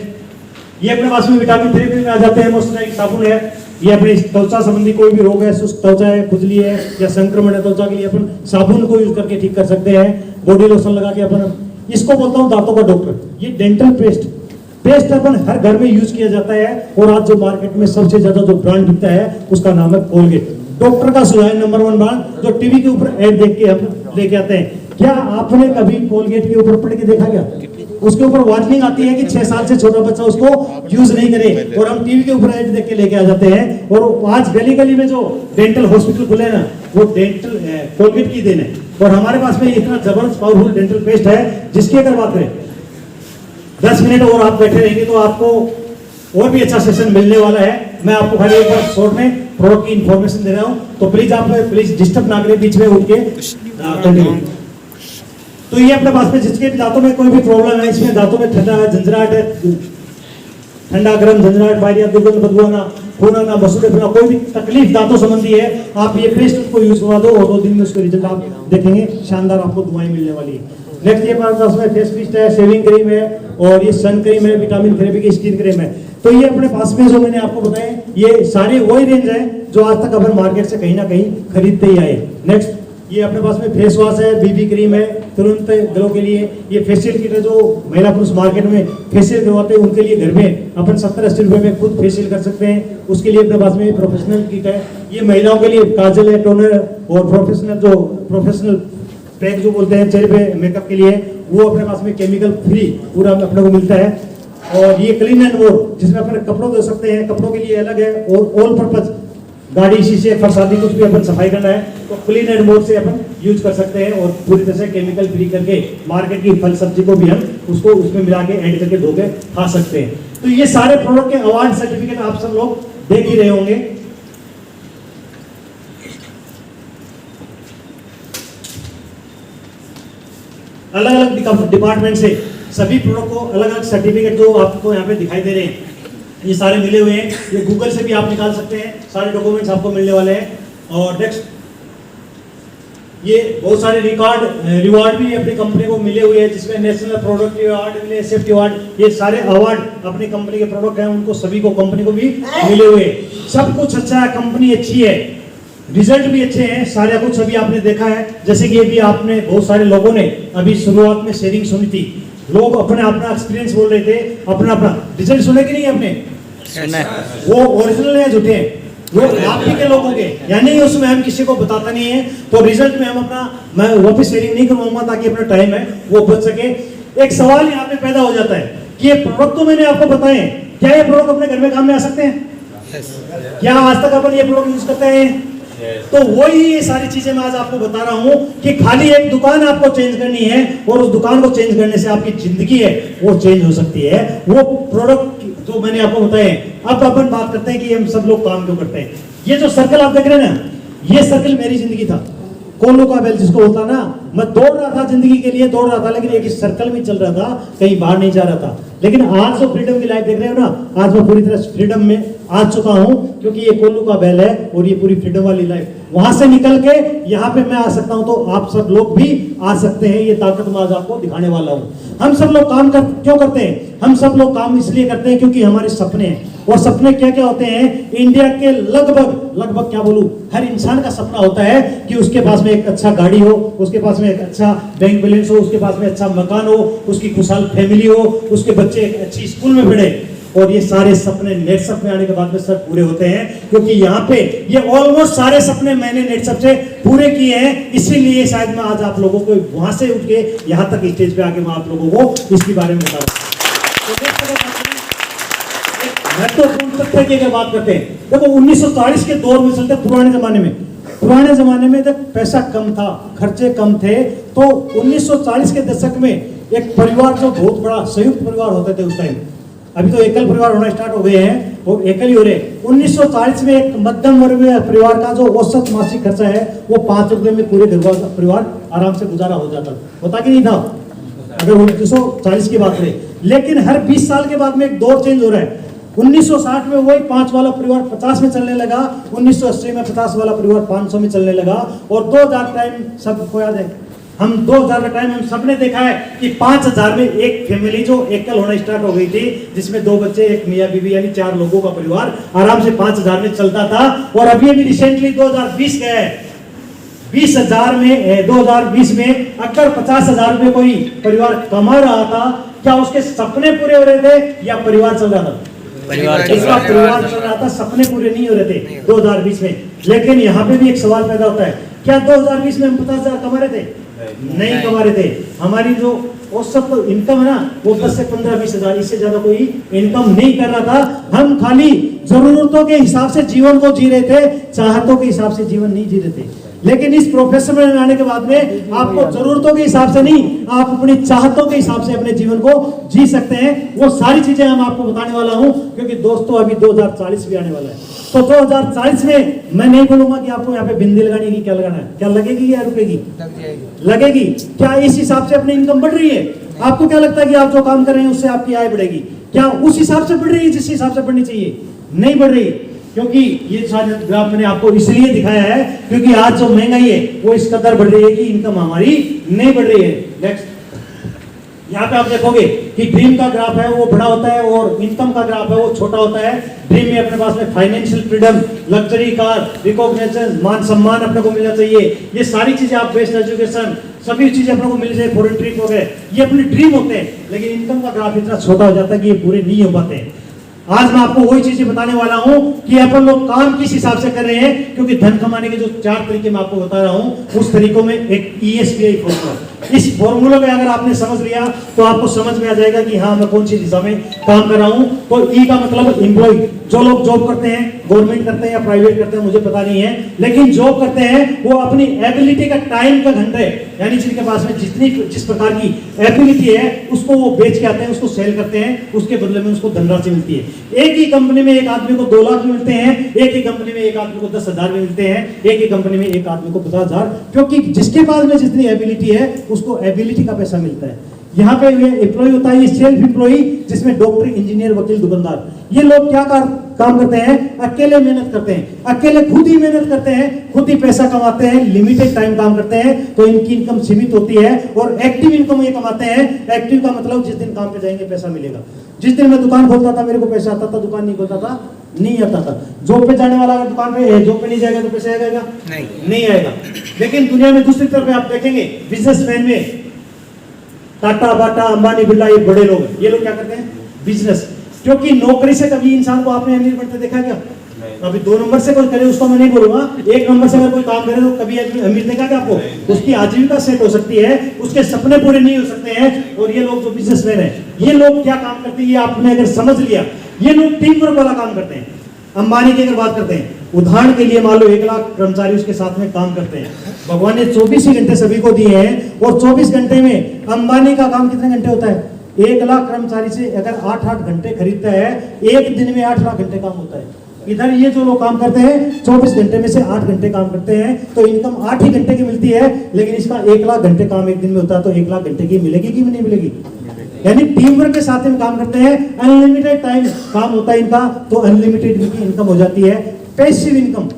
ये अपने पास में विटामिन थेरेपी में आ जाते हैं। मॉइस्चराइजिंग साबुन है, ये अपनी त्वचा संबंधी कोई भी रोग है, शुष्क त्वचा है, खुजली है या संक्रमण है त्वचा के लिए, अपन साबुन को यूज करके ठीक कर सकते हैं। बॉडी लोशन लगा के अपन, इसको बोलता हूँ दांतों का डॉक्टर। ये डेंटल पेस्ट अपन हर घर में यूज किया जाता है, और आज जो मार्केट में सबसे ज्यादा जो ब्रांड बिकता है उसका नाम है कोलगेट। डॉक्टर का सुझाव नंबर 1 ब्रांड, जो टीवी के ऊपर ऐड देख के हम लेके आते हैं। क्या आपने कभी कोलगेट के ऊपर पढ़ के देखा क्या? उसके ऊपर वार्निंग आती है कि 6 साल से छोटा बच्चा उसको यूज नहीं करे, और हम टीवी के ऊपर ऐड देख के लेके आ जाते हैं। और आज गली गली में जो डेंटल हॉस्पिटल खुले ना, वो डेंटल कोलगेट की देन है। और हमारे पास में इतना जबरदस्त पावरफुल डेंटल पेस्ट है, जिसकी अगर बात करें 10 मिनट और आप बैठे रहेंगे तो आपको और भी अच्छा सेशन मिलने वाला है। मैं आपको खाली एक बार शॉर्ट में प्रोडक्ट की इंफॉर्मेशन दे रहा हूं, तो प्लीज डिस्टर्ब ना करें बीच में उठ के कंटिन्यू। तो ये अपने पास में जिसके दांतों में कोई भी प्रॉब्लम है, इसमें दांतों में ठंडा है, झंझराहट है, ठंडा गर्म झंझराहट, बारिया, दुर्गंध, बदबू आना, खून आना, मसूड़े बना, कोई भी तकलीफ दांतों संबंधी है, आप ये पेस्ट को यूज करवा दो और 2 दिन में उसके रिजल्ट आप देखेंगे, शानदार आपको दुआएं मिलने वाली है। नेक्स्ट ये हमारे पास में फेस पेस्ट है, शेविंग क्रीम है और ये सन क्रीम है, विटामिन थेरेपी की स्किन क्रीम है। तो ये अपने पास में जो मैंने आपको बताया, ये सारे वही रेंज है जो आज तक अपन मार्केट से कहीं ना कहीं खरीदते ही आए। नेक्स्ट ये अपने पास में फेस वॉश है, बीबी क्रीम है तुरंत ग्लो के लिए। ये फेशियल किट है जो महिला पुरुष मार्केट में फेशियल करवाते हैं, उनके लिए घर में अपन 70-80 रुपए में खुद फेशियल कर सकते हैं, उसके लिए अपने पास में प्रोफेशनल किट है। ये महिलाओं के लिए काजल है, टोनर और प्रोफेशनल पैक जो बोलते हैं चेहरे पे मेकअप के लिए, वो अपने पास में केमिकल फ्री पूरा अपने को मिलता है। और ये क्लीन एंड वॉश जिसमें अपने कपड़ों धो सकते हैं, कपड़ों के लिए अलग है, और ऑल पर्पज गाड़ी, शीशे, फरसादी कुछ भी अपन सफाई करना है तो क्लीन एंड वॉश से अपन यूज कर सकते हैं और पूरी तरह से केमिकल फ्री करके मार्केट की फल सब्जी को भी हम उसको उसमें मिला के ऐड करके धो के खा सकते हैं। तो ये सारे प्रोडक्ट के अवार्ड सर्टिफिकेट आप सब लोग देख ही रहे होंगे। अलग अलग डिपार्टमेंट से सभी प्रोडक्ट को अलग अलग सर्टिफिकेट जो आपको यहाँ पे दिखाई दे रहे हैं, ये सारे मिले हुए हैं। ये गूगल से भी आप निकाल सकते हैं, सारे डॉक्यूमेंट्स आपको मिलने वाले हैं। और नेक्स्ट ये बहुत सारे रिवार्ड भी अपनी कंपनी को मिले हुए हैं, जिसमें नेशनल प्रोडक्ट अवार्ड मिले, सेफ्टी अवार्ड, ये सारे अवार्ड अपनी कंपनी के प्रोडक्ट हैं उनको सभी को कंपनी को भी मिले हुए हैं। सब कुछ अच्छा है, कंपनी अच्छी है, रिजल्ट भी अच्छे हैं, सारा कुछ अभी आपने देखा है। जैसे कि अभी आपने बहुत सारे लोगों ने अभी शुरुआत में शेयरिंग सुनी थी, लोग अपना एक्सपीरियंस बोल रहे थे, अपना रिजल्ट सुने कि नहीं आपने? वो ओरिजिनल है झूठे हैं, वो आप ही के लोगों के, यानी उसमें हम किसी को बताता नहीं है। तो रिजल्ट में हम मैं वापस शेयरिंग नहीं करूंगा ताकि अपना टाइम है वो बच सके। एक सवाल यहाँ पे पैदा हो जाता है कि ये प्रोडक्ट तो मैंने आपको बताए, क्या ये प्रोडक्ट अपने घर में काम में आ सकते हैं? क्या आज तक अपन ये प्रोडक्ट यूज करते हैं? तो वही ये सारी चीजें मैं आज आपको बता रहा हूं कि खाली एक दुकान आपको चेंज करनी है और उस दुकान को चेंज करने से आपकी जिंदगी है वो चेंज हो सकती है। वो प्रोडक्ट जो मैंने आपको बताए। अब अपन बात करते हैं कि हम सब लोग काम क्यों करते हैं। ये जो सर्कल आप देख रहे हैं ना, ये सर्कल मेरी जिंदगी था, कोलो का बेल जिसको होता ना, मैं दौड़ रहा था जिंदगी के लिए, दौड़ रहा था, लेकिन एक सर्कल में चल रहा था, कहीं बाहर नहीं जा रहा था। लेकिन आज जो फ्रीडम की लाइफ देख रहे हो ना, आज मैं पूरी तरह फ्रीडम में आ चुका हूं, क्योंकि ये कोल्लू का बैल है और ये पूरी फ्रीडम वाली लाइफ, वहां से निकल के यहाँ पे मैं आ सकता हूं, तो आप सब लोग भी आ सकते हैं। ये ताकत मैं आज आपको दिखाने वाला हूं। हम सब लोग काम क्यों करते हैं? हम सब लोग काम इसलिए करते हैं क्योंकि हमारे सपने हैं। और सपने क्या क्या होते हैं? इंडिया के लगभग क्या बोलूं, हर इंसान का सपना होता है कि उसके पास में एक अच्छा गाड़ी हो, उसके पास में एक अच्छा बैंक बैलेंस हो, उसके पास में अच्छा मकान हो, उसकी खुशहाल फैमिली हो, उसके बच्चे एक अच्छी स्कूल में पढ़े। और ये सारे सपने नेटसप में आने के बाद में सब पूरे होते हैं, क्योंकि यहाँ पे ये ऑलमोस्ट सारे सपने मैंने नेटसप से पूरे किए हैं। इसीलिए शायद मैं आज आप लोगों को वहां से उठ के यहाँ तक स्टेज पे आके मैं आप लोगों को इसके बारे में बता रहा हूँ। महत्वपूर्ण तथ्य की अगर बात करते हैं, देखो 1940 के दौर में चलते, पुराने जमाने में जब पैसा कम था, खर्चे कम थे, तो 1940 के दशक में एक परिवार जो बहुत बड़ा संयुक्त परिवार होते थे उस टाइम, अभी तो एकल परिवार होना स्टार्ट हो गए हैं और एकल ही हो रहे। 1940 में एक मध्यम वर्गीय परिवार का जो औसत मासिक खर्चा है वो 5 रुपए में पूरे घर का परिवार आराम से गुजारा हो जाता, होता कि नहीं था, अगर 1940 की बात करें। लेकिन हर 20 साल के बाद में एक दौर चेंज हो रहा है। 1960 में वही 5 वाला परिवार 50 में चलने लगा, 1980 में 50 वाला परिवार 500 में चलने लगा, और 2000 टाइम सबको याद है, हम 2000 का टाइम हम सबने देखा है कि 5000 में एक फैमिली जो एकल होना स्टार्ट हो गई थी, जिसमें 2 बच्चे, एक मियां बीवी, यानी 4 लोगों का परिवार आराम से 5000 में चलता था। और अभी रिसेंटली 2020 गया है, 20,000 में 2020 में अगर 50,000 रुपए कोई परिवार कमा रहा था, क्या उसके सपने पूरे हो रहे थे या परिवार चल रहा था? परिवार चल रहा था, सपने पूरे नहीं हो रहे थे 2020 में। लेकिन यहाँ पे भी एक सवाल पैदा होता है, क्या 2020 में हम 50,000 कमा रहे थे? नहीं कमा रहे थे। हमारी जो औसत इनकम है ना, वो 10 से 15-20 हजार, इससे ज्यादा कोई इनकम नहीं कर रहा था। हम खाली जरूरतों के हिसाब से जीवन को जी रहे थे, चाहतों के हिसाब से जीवन नहीं जी रहे थे। लेकिन इस प्रोफेशन में आने के बाद में आपको जरूरतों के हिसाब से नहीं, आप अपनी चाहतों के हिसाब से अपने जीवन को जी सकते हैं। वो सारी चीजें हम आपको बताने वाला हूं, क्योंकि दोस्तों अभी 2040 भी आने वाला है। तो 2040 में मैं नहीं बोलूंगा कि आपको यहाँ पे बिंदी लगानी है, क्या लगाना है, क्या लगेगी या रुकेगी, लगेगी। क्या इस हिसाब से अपनी इनकम बढ़ रही है? आपको क्या लगता है कि आप जो काम कर रहे हैं उससे आपकी आय बढ़ेगी? क्या उस हिसाब से बढ़ रही है जिस हिसाब से बढ़नी चाहिए? नहीं बढ़ रही, क्योंकि ये सारे ग्राफ मैंने आपको इसलिए दिखाया है क्योंकि आज जो महंगाई है वो इस कदर बढ़ रही है कि इनकम हमारी नहीं बढ़ रही है। नेक्स्ट, यहाँ पे आप देखोगे कि ड्रीम का ग्राफ है वो बड़ा होता है और इनकम का ग्राफ है वो छोटा होता है। ड्रीम में अपने पास में financial freedom, luxury car, recognition, मान सम्मान अपने को मिलना चाहिए, ये सारी चीजें, आप बेस्ट एजुकेशन, सभी चीजें अपने को मिल जाए, फॉरेन ट्रिप हो गए, ये अपने ड्रीम होते हैं। लेकिन इनकम का ग्राफ इतना छोटा हो जाता है कि ये पूरे नहीं हो पाते हैं। आज मैं आपको वही चीजें बताने वाला हूं कि अपन लोग काम किस हिसाब से कर रहे हैं, क्योंकि धन कमाने के जो 4 तरीके मैं आपको बता रहा हूं उस तरीकों में एक ESBI फॉर्मूला, इस फॉर्मूला में अगर आपने समझ लिया तो आपको समझ में आ जाएगा कि हाँ मैं कौन सी दिशा में काम कर रहा हूं। तो E का मतलब एम्प्लॉय, जो लोग जॉब करते हैं, गवर्नमेंट करते हैं या प्राइवेट करते हैं मुझे पता नहीं है, लेकिन जॉब करते हैं वो अपनी एबिलिटी का टाइम का घंटे, यानी जिनके पास में जिस प्रकार की एबिलिटी है उसको वो बेच के आते हैं, उसको सेल करते हैं, उसके बदले में उसको धनराशि मिलती है। एक ही कंपनी में एक आदमी को 2 लाख मिलते हैं, एक ही कंपनी में एक आदमी को 10,000 मिलते हैं, एक ही कंपनी में एक आदमी को 50,000, क्योंकि जिसके पास में जितनी एबिलिटी है उसको एबिलिटी का पैसा मिलता है। यहाँ पे एम्प्लॉय होता है, ये सेल्फ एम्प्लॉय, जिसमें डॉक्टर, इंजीनियर, वकील, दुकानदार, ये लोग क्या काम करते हैं? अकेले मेहनत करते हैं, अकेले खुद ही मेहनत करते हैं, खुद ही पैसा कमाते हैं, लिमिटेड टाइम काम करते हैं, तो इनकी इनकम सीमित होती है। और एक्टिव इनकम ये कमाते हैं। एक्टिव का मतलब जिस दिन काम पे जाएंगे पैसा मिलेगा। जिस दिन मैं दुकान खोलता था मेरे को पैसा आता था, दुकान नहीं खोलता था नहीं आता था। जॉब पे जाने वाला अगर दुकान पे जॉब पे नहीं जाएगा तो पैसा आएगा? नहीं आएगा। लेकिन दुनिया में दूसरी तरफ आप देखेंगे, बिजनेसमैन में टाटा, बाटा, अंबानी, बिरला, ये बड़े लोग हैं, ये लोग क्या करते हैं? बिजनेस। क्योंकि नौकरी से कभी इंसान को आपने अमीर बनते देखा क्या? अभी 2 नंबर से कोई करे उसको मैं नहीं बोलूंगा, 1 नंबर से अगर कोई काम करे तो कभी अमीर देखा क्या आपको? उसकी आजीविका सेट हो सकती है, उसके सपने पूरे नहीं हो सकते हैं। और ये लोग जो बिजनेसमैन है, ये लोग क्या काम करते हैं ये आपने अगर समझ लिया, ये लोग टीम वर्क वाला काम करते हैं। अंबानी की अगर बात करते हैं, उदाहरण के लिए मान लो 1 लाख कर्मचारी उसके साथ में काम करते हैं। भगवान ने 24 ही घंटे सभी को दिए हैं, और 24 घंटे में अंबानी का काम कितने घंटे होता है? 1 लाख कर्मचारी से अगर 8-8 घंटे खरीदता है, एक दिन में 8 लाख घंटे काम होता है। इधर ये जो लोग काम करते हैं 24 घंटे में से 8 घंटे काम करते हैं, तो इनकम 8 ही घंटे की मिलती है। लेकिन इसका 1 लाख घंटे काम एक दिन में होता है, तो 1 लाख घंटे की मिलेगी कि नहीं मिलेगी? यानी टीम वर्क के साथ में काम करते हैं, अनलिमिटेड टाइम काम होता है इनका, तो अनलिमिटेड इनकी इनकम हो जाती है। पैसिव इनकम,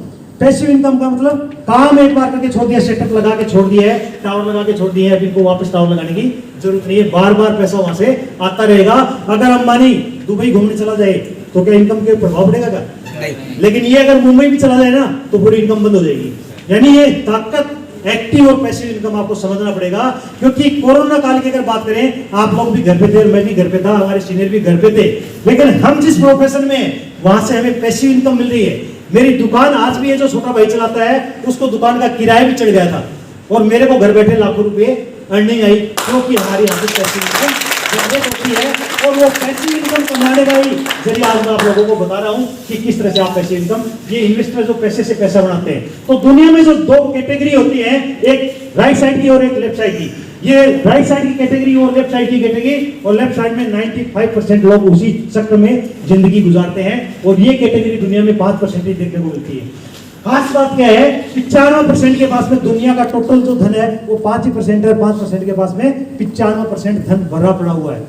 पैसिव इनकम का मतलब काम एक बार करके छोड़ दिया, सेटअप लगा के छोड़ दिया है, टावर लगा के छोड़ दिया है, अभी इनको वापस टावर लगाने की जरूरत नहीं है, बार बार पैसा वहां से आता रहेगा। अगर अंबानी दुबई घूमने चला जाए तो क्या इनकम के प्रभाव पड़ेगा क्या? नहीं। लेकिन ये अगर मुंबई भी चला जाए ना तो पूरी इनकम बंद हो जाएगी। यानी ये ताकत, एक्टिव और पैसिव इनकम आपको समझना पड़ेगा। क्योंकि कोरोना काल की अगर बात करें, आप लोग भी घर पे थे और मैं भी घर पे था, हमारे सीनियर भी घर पे थे, लेकिन हम जिस प्रोफेशन में, वहां से हमें पैसिव इनकम मिल रही है। मेरी दुकान आज भी है, जो छोटा भाई चलाता है उसको दुकान का किराया भी चढ़ गया था, और मेरे को घर बैठे लाखों रुपए अर्निंग आई, क्योंकि हमारी यहाँ पे पैसिव इनकम जनरेट होती है। और वो पैसिव इनकम कमाने का ही जरिए आज मैं आप लोगों को बता रहा हूँ कि किस तरह से आप पैसिव इनकम, ये इन्वेस्टर जो पैसे से पैसा बनाते हैं। तो दुनिया में जो 2 कैटेगरी होती है, एक राइट साइड की और एक लेफ्ट साइड की। ये राइट साइड की कैटेगरी और लेफ्ट साइड की कैटेगरी, और लेफ्ट साइड में 95% लोग उसी चक्र में जिंदगी गुजारते हैं, और ये कैटेगरी दुनिया में 5% ही देखने को मिलती है। खास बात क्या है, 95% के पास में दुनिया का टोटल जो धन है वो 5% है, 5% के पास में 95% धन भरा पड़ा हुआ है।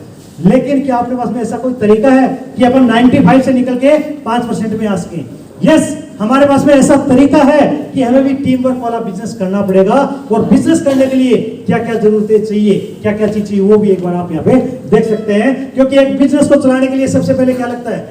लेकिन क्या आपके पास में ऐसा कोई तरीका है कि अपन 95 से निकल के 5% में आ सके? यस, हमारे पास में ऐसा तरीका है कि हमें भी टीम वर्क वाला बिजनेस करना पड़ेगा। और बिजनेस करने के लिए क्या क्या जरूरतें चाहिए, क्या क्या चीज चाहिए, वो भी एक बार आप यहाँ पे देख सकते हैं। क्योंकि एक बिजनेस को चलाने के लिए सबसे पहले क्या लगता है?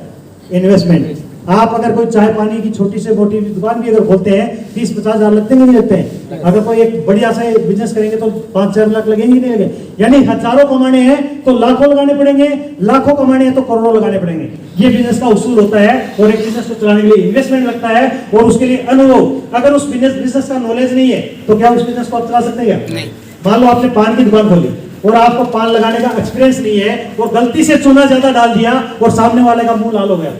इन्वेस्टमेंट। आप अगर कोई चाय पानी की छोटी से मोटी दुकान भी अगर खोलते हैं, 30-50 हजार लगते हैं, नहीं लगते हैं? अगर कोई एक बढ़िया सा बिजनेस करेंगे तो 5-4 लाख लगेंगे, नहीं लगे? यानी हजारों कमाने हैं तो लाखों लगाने पड़ेंगे, लाखों कमाने हैं तो करोड़ों लगाने पड़ेंगे। ये बिजनेस का उसूल होता है। और एक बिजनेस को चलाने के लिए इन्वेस्टमेंट लगता है, और उसके लिए अनुभव। अगर उस बिजनेस का नॉलेज नहीं है तो क्या उस बिजनेस को आप चला सकते हैं क्या? मान लो आपने पान की दुकान खोली और आपको पान लगाने का एक्सपीरियंस नहीं है, और गलती से चूना ज्यादा डाल दिया और सामने वाले का मुंह लाल हो गया,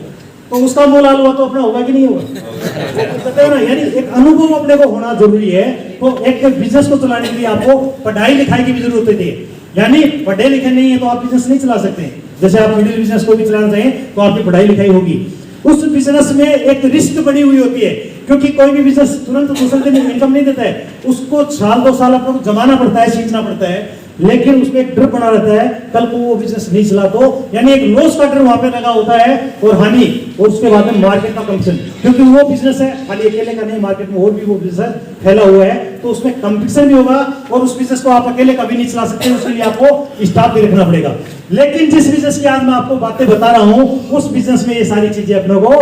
तो उसका मोल आलू तो अपना होगा कि नहीं होगा? कहते हैं ना, यानी एक अनुभव अपने को होना जरूरी है। तो एक बिजनेस को चलाने के लिए आपको पढ़ाई लिखाई की भी जरूरत होती है। यानी पढ़े लिखे नहीं है तो आप बिजनेस नहीं चला सकते। जैसे आप मिडिल बिजनेस को भी चलाना चाहें तो आपकी पढ़ाई लिखाई होगी। उस बिजनेस में एक रिस्क बनी हुई होती है, क्योंकि कोई भी बिजनेस तुरंत दूसरे दिन इनकम नहीं देता है। उसको साल 2 साल अपने को जमाना पड़ता है, सीखना पड़ता है, लेकिन उसमें एक डर बना रहता है कल को वो बिजनेस नहीं चला तो, यानी एक लॉस का डर वहां पे लगा होता है और हानि, और उसके बाद में मार्केट का कंपटीशन, क्योंकि वो बिजनेस है खाली अकेले का नहीं, मार्केट में और भी वो बिजनेस फैला हुआ है, तो उसमें कंपटीशन भी होगा और उस बिजनेस को आप अकेले कभी नहीं चला सकते, उसके लिए आपको स्टाफ भी रखना पड़ेगा। लेकिन जिस बिजनेस की आज मैं आपको बातें बता रहा हूं, उस बिजनेस में ये सारी चीजें अपने को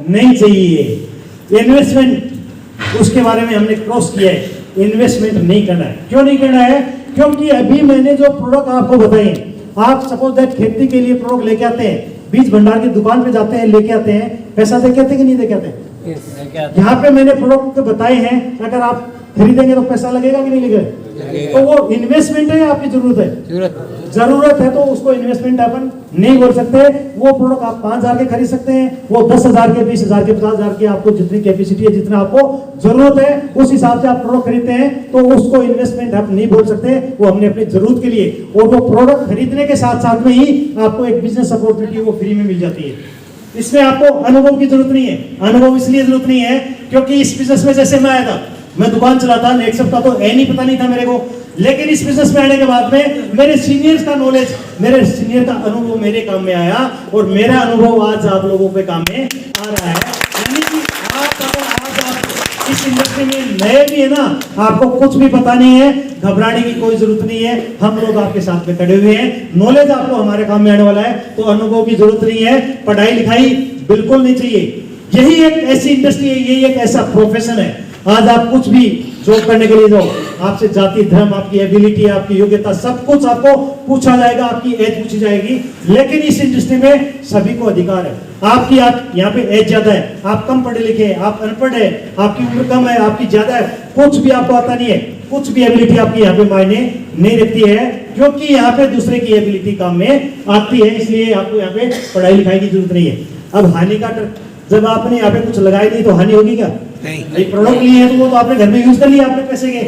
नहीं चाहिए। इन्वेस्टमेंट उसके बारे में हमने क्रॉस किया है, इन्वेस्टमेंट नहीं करना है। क्यों नहीं करना है? क्योंकि अभी मैंने जो प्रोडक्ट आपको बताए, आप सपोज दैट खेती के लिए प्रोडक्ट लेके आते हैं, बीज भंडार की दुकान पे जाते हैं, लेके आते हैं, पैसा दे के आते हैं कि नहीं दे के आते हैं? यहाँ पे मैंने प्रोडक्ट बताए हैं, अगर आप खरीदेंगे तो पैसा लगेगा कि नहीं लगेगा? तो वो इन्वेस्टमेंट है, आपकी जरूरत है, जरूरत है, तो उसको इन्वेस्टमेंट अपन नहीं बोल सकते। वो प्रोडक्ट आप 5,000 के खरीद सकते हैं, वो 10,000 के, 20,000 के, 50,000 के, आपको जितनी कैपेसिटी है, जितना आपको जरूरत है, उस हिसाब से आप प्रोडक्ट खरीदते हैं, तो उसको इन्वेस्टमेंट आप नहीं बोल सकते। वो हमने अपनी जरूरत के लिए, और वो प्रोडक्ट खरीदने के साथ साथ में ही आपको एक बिजनेस अपॉर्चुनिटी वो फ्री में मिल जाती है। इसमें आपको अनुभव की जरूरत नहीं है। अनुभव इसलिए जरूरत नहीं है क्योंकि इस बिजनेस में जैसे मैं आया था, मैं दुकान चलाता, नेक्स्ट का तो नहीं पता नहीं था मेरे को, लेकिन इस बिजनेस में आने के बाद में मेरे सीनियर्स का नॉलेज, मेरे सीनियर का अनुभव मेरे काम में आया, और मेरा अनुभव आज आप लोगों के काम में आ रहा है। यानी कि आप इस इंडस्ट्री में नए भी है ना, आपको कुछ भी पता नहीं है, घबराने की कोई जरूरत नहीं है। हम लोग आपके साथ में खड़े हुए हैं, नॉलेज आपको हमारे काम में आने वाला है, तो अनुभव की जरूरत नहीं है, पढ़ाई लिखाई बिल्कुल नहीं चाहिए। यही एक ऐसी इंडस्ट्री है, यही एक ऐसा प्रोफेशन है। आज आप कुछ भी जॉब करने के लिए जाओ, आपसे जाति धर्म, आपकी एबिलिटी, आपकी योग्यता, सब कुछ आपको पूछा जाएगा, आपकी एज पूछी जाएगी। लेकिन इस इंडस्ट्री में सभी को अधिकार है। आपकी आप यहाँ पे एज ज्यादा है, आप कम पढ़े लिखे हैं, आप अनपढ़ है, आपकी उम्र कम है, आपकी ज्यादा है, कुछ भी आपको आता नहीं है, कुछ भी एबिलिटी आपकी यहाँ पे मायने नहीं रखती है, क्योंकि यहाँ पे दूसरे की एबिलिटी काम में आती है। इसलिए आपको यहाँ पे पढ़ाई लिखाई की जरूरत नहीं है। अब हानि का, जब आपने यहाँ पे कुछ लगाई नहीं तो हानि होगी क्या? नहीं। प्रोडक्ट लिए हैं तो वो तो आपने घर में यूज कर लिया, आपने पैसे के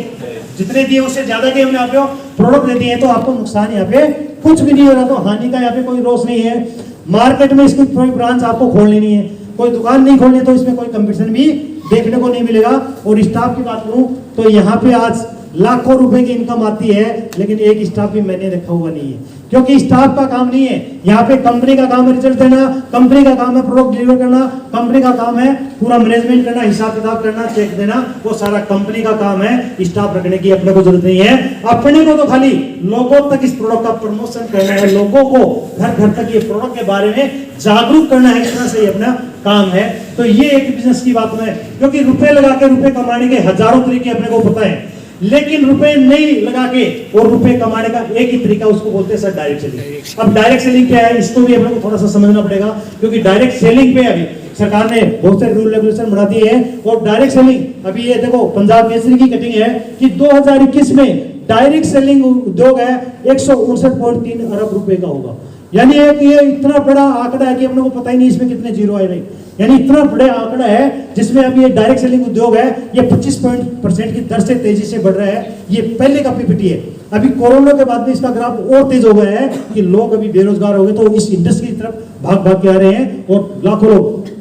जितने दिए उससे ज्यादा के हमने आपको प्रोडक्ट दे दिए हैं, तो आपको नुकसान यहाँ पे कुछ भी नहीं हो रहा, तो हानि का यहाँ पे कोई रोस नहीं है। मार्केट में इसकी कोई ब्रांच आपको खोलनी नहीं है, कोई दुकान नहीं खोलनी, तो इसमें कोई कंपटीशन भी देखने को नहीं मिलेगा। और स्टाफ की बात करूं तो यहाँ पे आज लाखों रुपए की इनकम आती है, लेकिन एक स्टाफ भी मैंने रखा हुआ नहीं है, क्योंकि स्टाफ का काम नहीं है। यहाँ पे कंपनी का काम है रिजल्ट देना, कंपनी का काम है प्रोडक्ट डिलीवर करना, कंपनी का काम है पूरा मैनेजमेंट करना, हिसाब किताब करना, चेक देना, वो सारा कंपनी का काम है। स्टाफ रखने की अपने को जरूरत नहीं है। अपने को तो खाली लोगों तक इस प्रोडक्ट का प्रमोशन करना है, लोगों को घर घर तक ये प्रोडक्ट के बारे में जागरूक करना है, कितना सही अपना काम है। तो ये एक बिजनेस की बात है, क्योंकि रुपए लगा के रुपए कमाने के हजारों तरीके अपने को पता है, लेकिन रुपए नहीं लगा के और रुपए कमाने का एक ही तरीका, उसको बोलते हैं सर डायरेक्ट सेलिंग। अब डायरेक्ट सेलिंग क्या है, इसको भी अपने को थोड़ा सा समझना पड़ेगा, क्योंकि डायरेक्ट सेलिंग पे अभी सरकार ने बहुत सारे रूल रेगुलेशन बना दिए हैं। और डायरेक्ट सेलिंग अभी ये देखो, पंजाब केसरी की कटिंग है कि 2021 में डायरेक्ट सेलिंग उद्योग है 159.3 अरब रुपए का होगा। यानी ये इतना बड़ा आंकड़ा है कि अपने को पता ही नहीं इसमें कितने जीरो आए नहीं। यानी इतना बड़ा आंकड़ा है जिसमें अब ये डायरेक्ट सेलिंग उद्योग है, ये 25% की दर से तेजी से बढ़ रहा है। ये पहले का पीपीटी है। अभी कोरोना के बाद में इसका ग्राफ और तेज हो गया है कि लोग अभी बेरोजगार हो गए, तो इस इंडस्ट्री की तरफ भाग भाग के आ रहे हैं और लाखों लोग।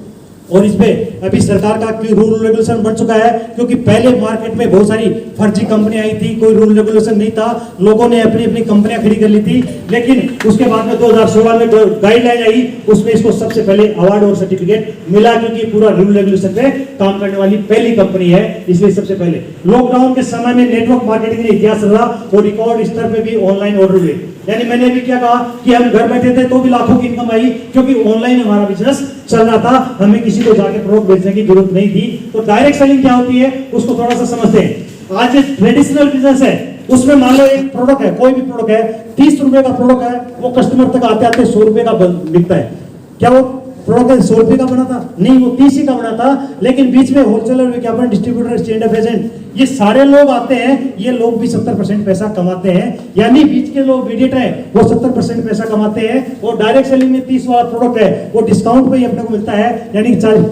और इसमें अभी सरकार का रूल रेगुलेशन बन चुका है, क्योंकि पहले मार्केट में बहुत सारी फर्जी कंपनियां आई थी, कोई रूल रेगुलेशन नहीं था, लोगों ने अपनी अपनी कंपनियां खड़ी कर ली थी। लेकिन उसके बाद में 2016 में जो गाइडलाइन आई, उसमें इसको सबसे पहले अवार्ड और सर्टिफिकेट मिला, क्योंकि पूरा रूल रेगुलेशन पे काम करने वाली पहली कंपनी है, इसलिए सबसे पहले। लॉकडाउन के समय में नेटवर्क मार्केटिंग ने इतिहास रहा और रिकॉर्ड स्तर पे भी ऑनलाइन ऑर्डर हुए। यानी मैंने भी क्या कहा कि हम घर बैठे थे तो भी लाखों की इनकम आई, क्योंकि ऑनलाइन हमारा बिजनेस चल रहा था, हमें किसी को जाके प्रोडक्ट बेचने की जरूरत नहीं थी। तो डायरेक्ट सेलिंग क्या होती है उसको थोड़ा सा समझते हैं। आज ट्रेडिशनल बिजनेस है, उसमें मान लो एक प्रोडक्ट है, कोई भी प्रोडक्ट है, 30 रुपए का प्रोडक्ट है, वो कस्टमर तक आते आते 100 रुपए का बिकता है। क्या वो प्रोडक्ट 100 रुपए का बना था? नहीं, वो 30 ही का बना था। लेकिन बीच में होलसेलर, विज्ञापन, डिस्ट्रीब्यूटर, चेन ऑफ एजेंट, ये सारे लोग आते हैं, ये लोग भी 70% पैसा कमाते हैं। यानी बीच के लोग मीडिएटर है वो 70% पैसा कमाते हैं, और डायरेक्ट सेलिंग में 30 वाला प्रोडक्ट है वो डिस्काउंट पे ही अपने को मिलता है। यानी 40।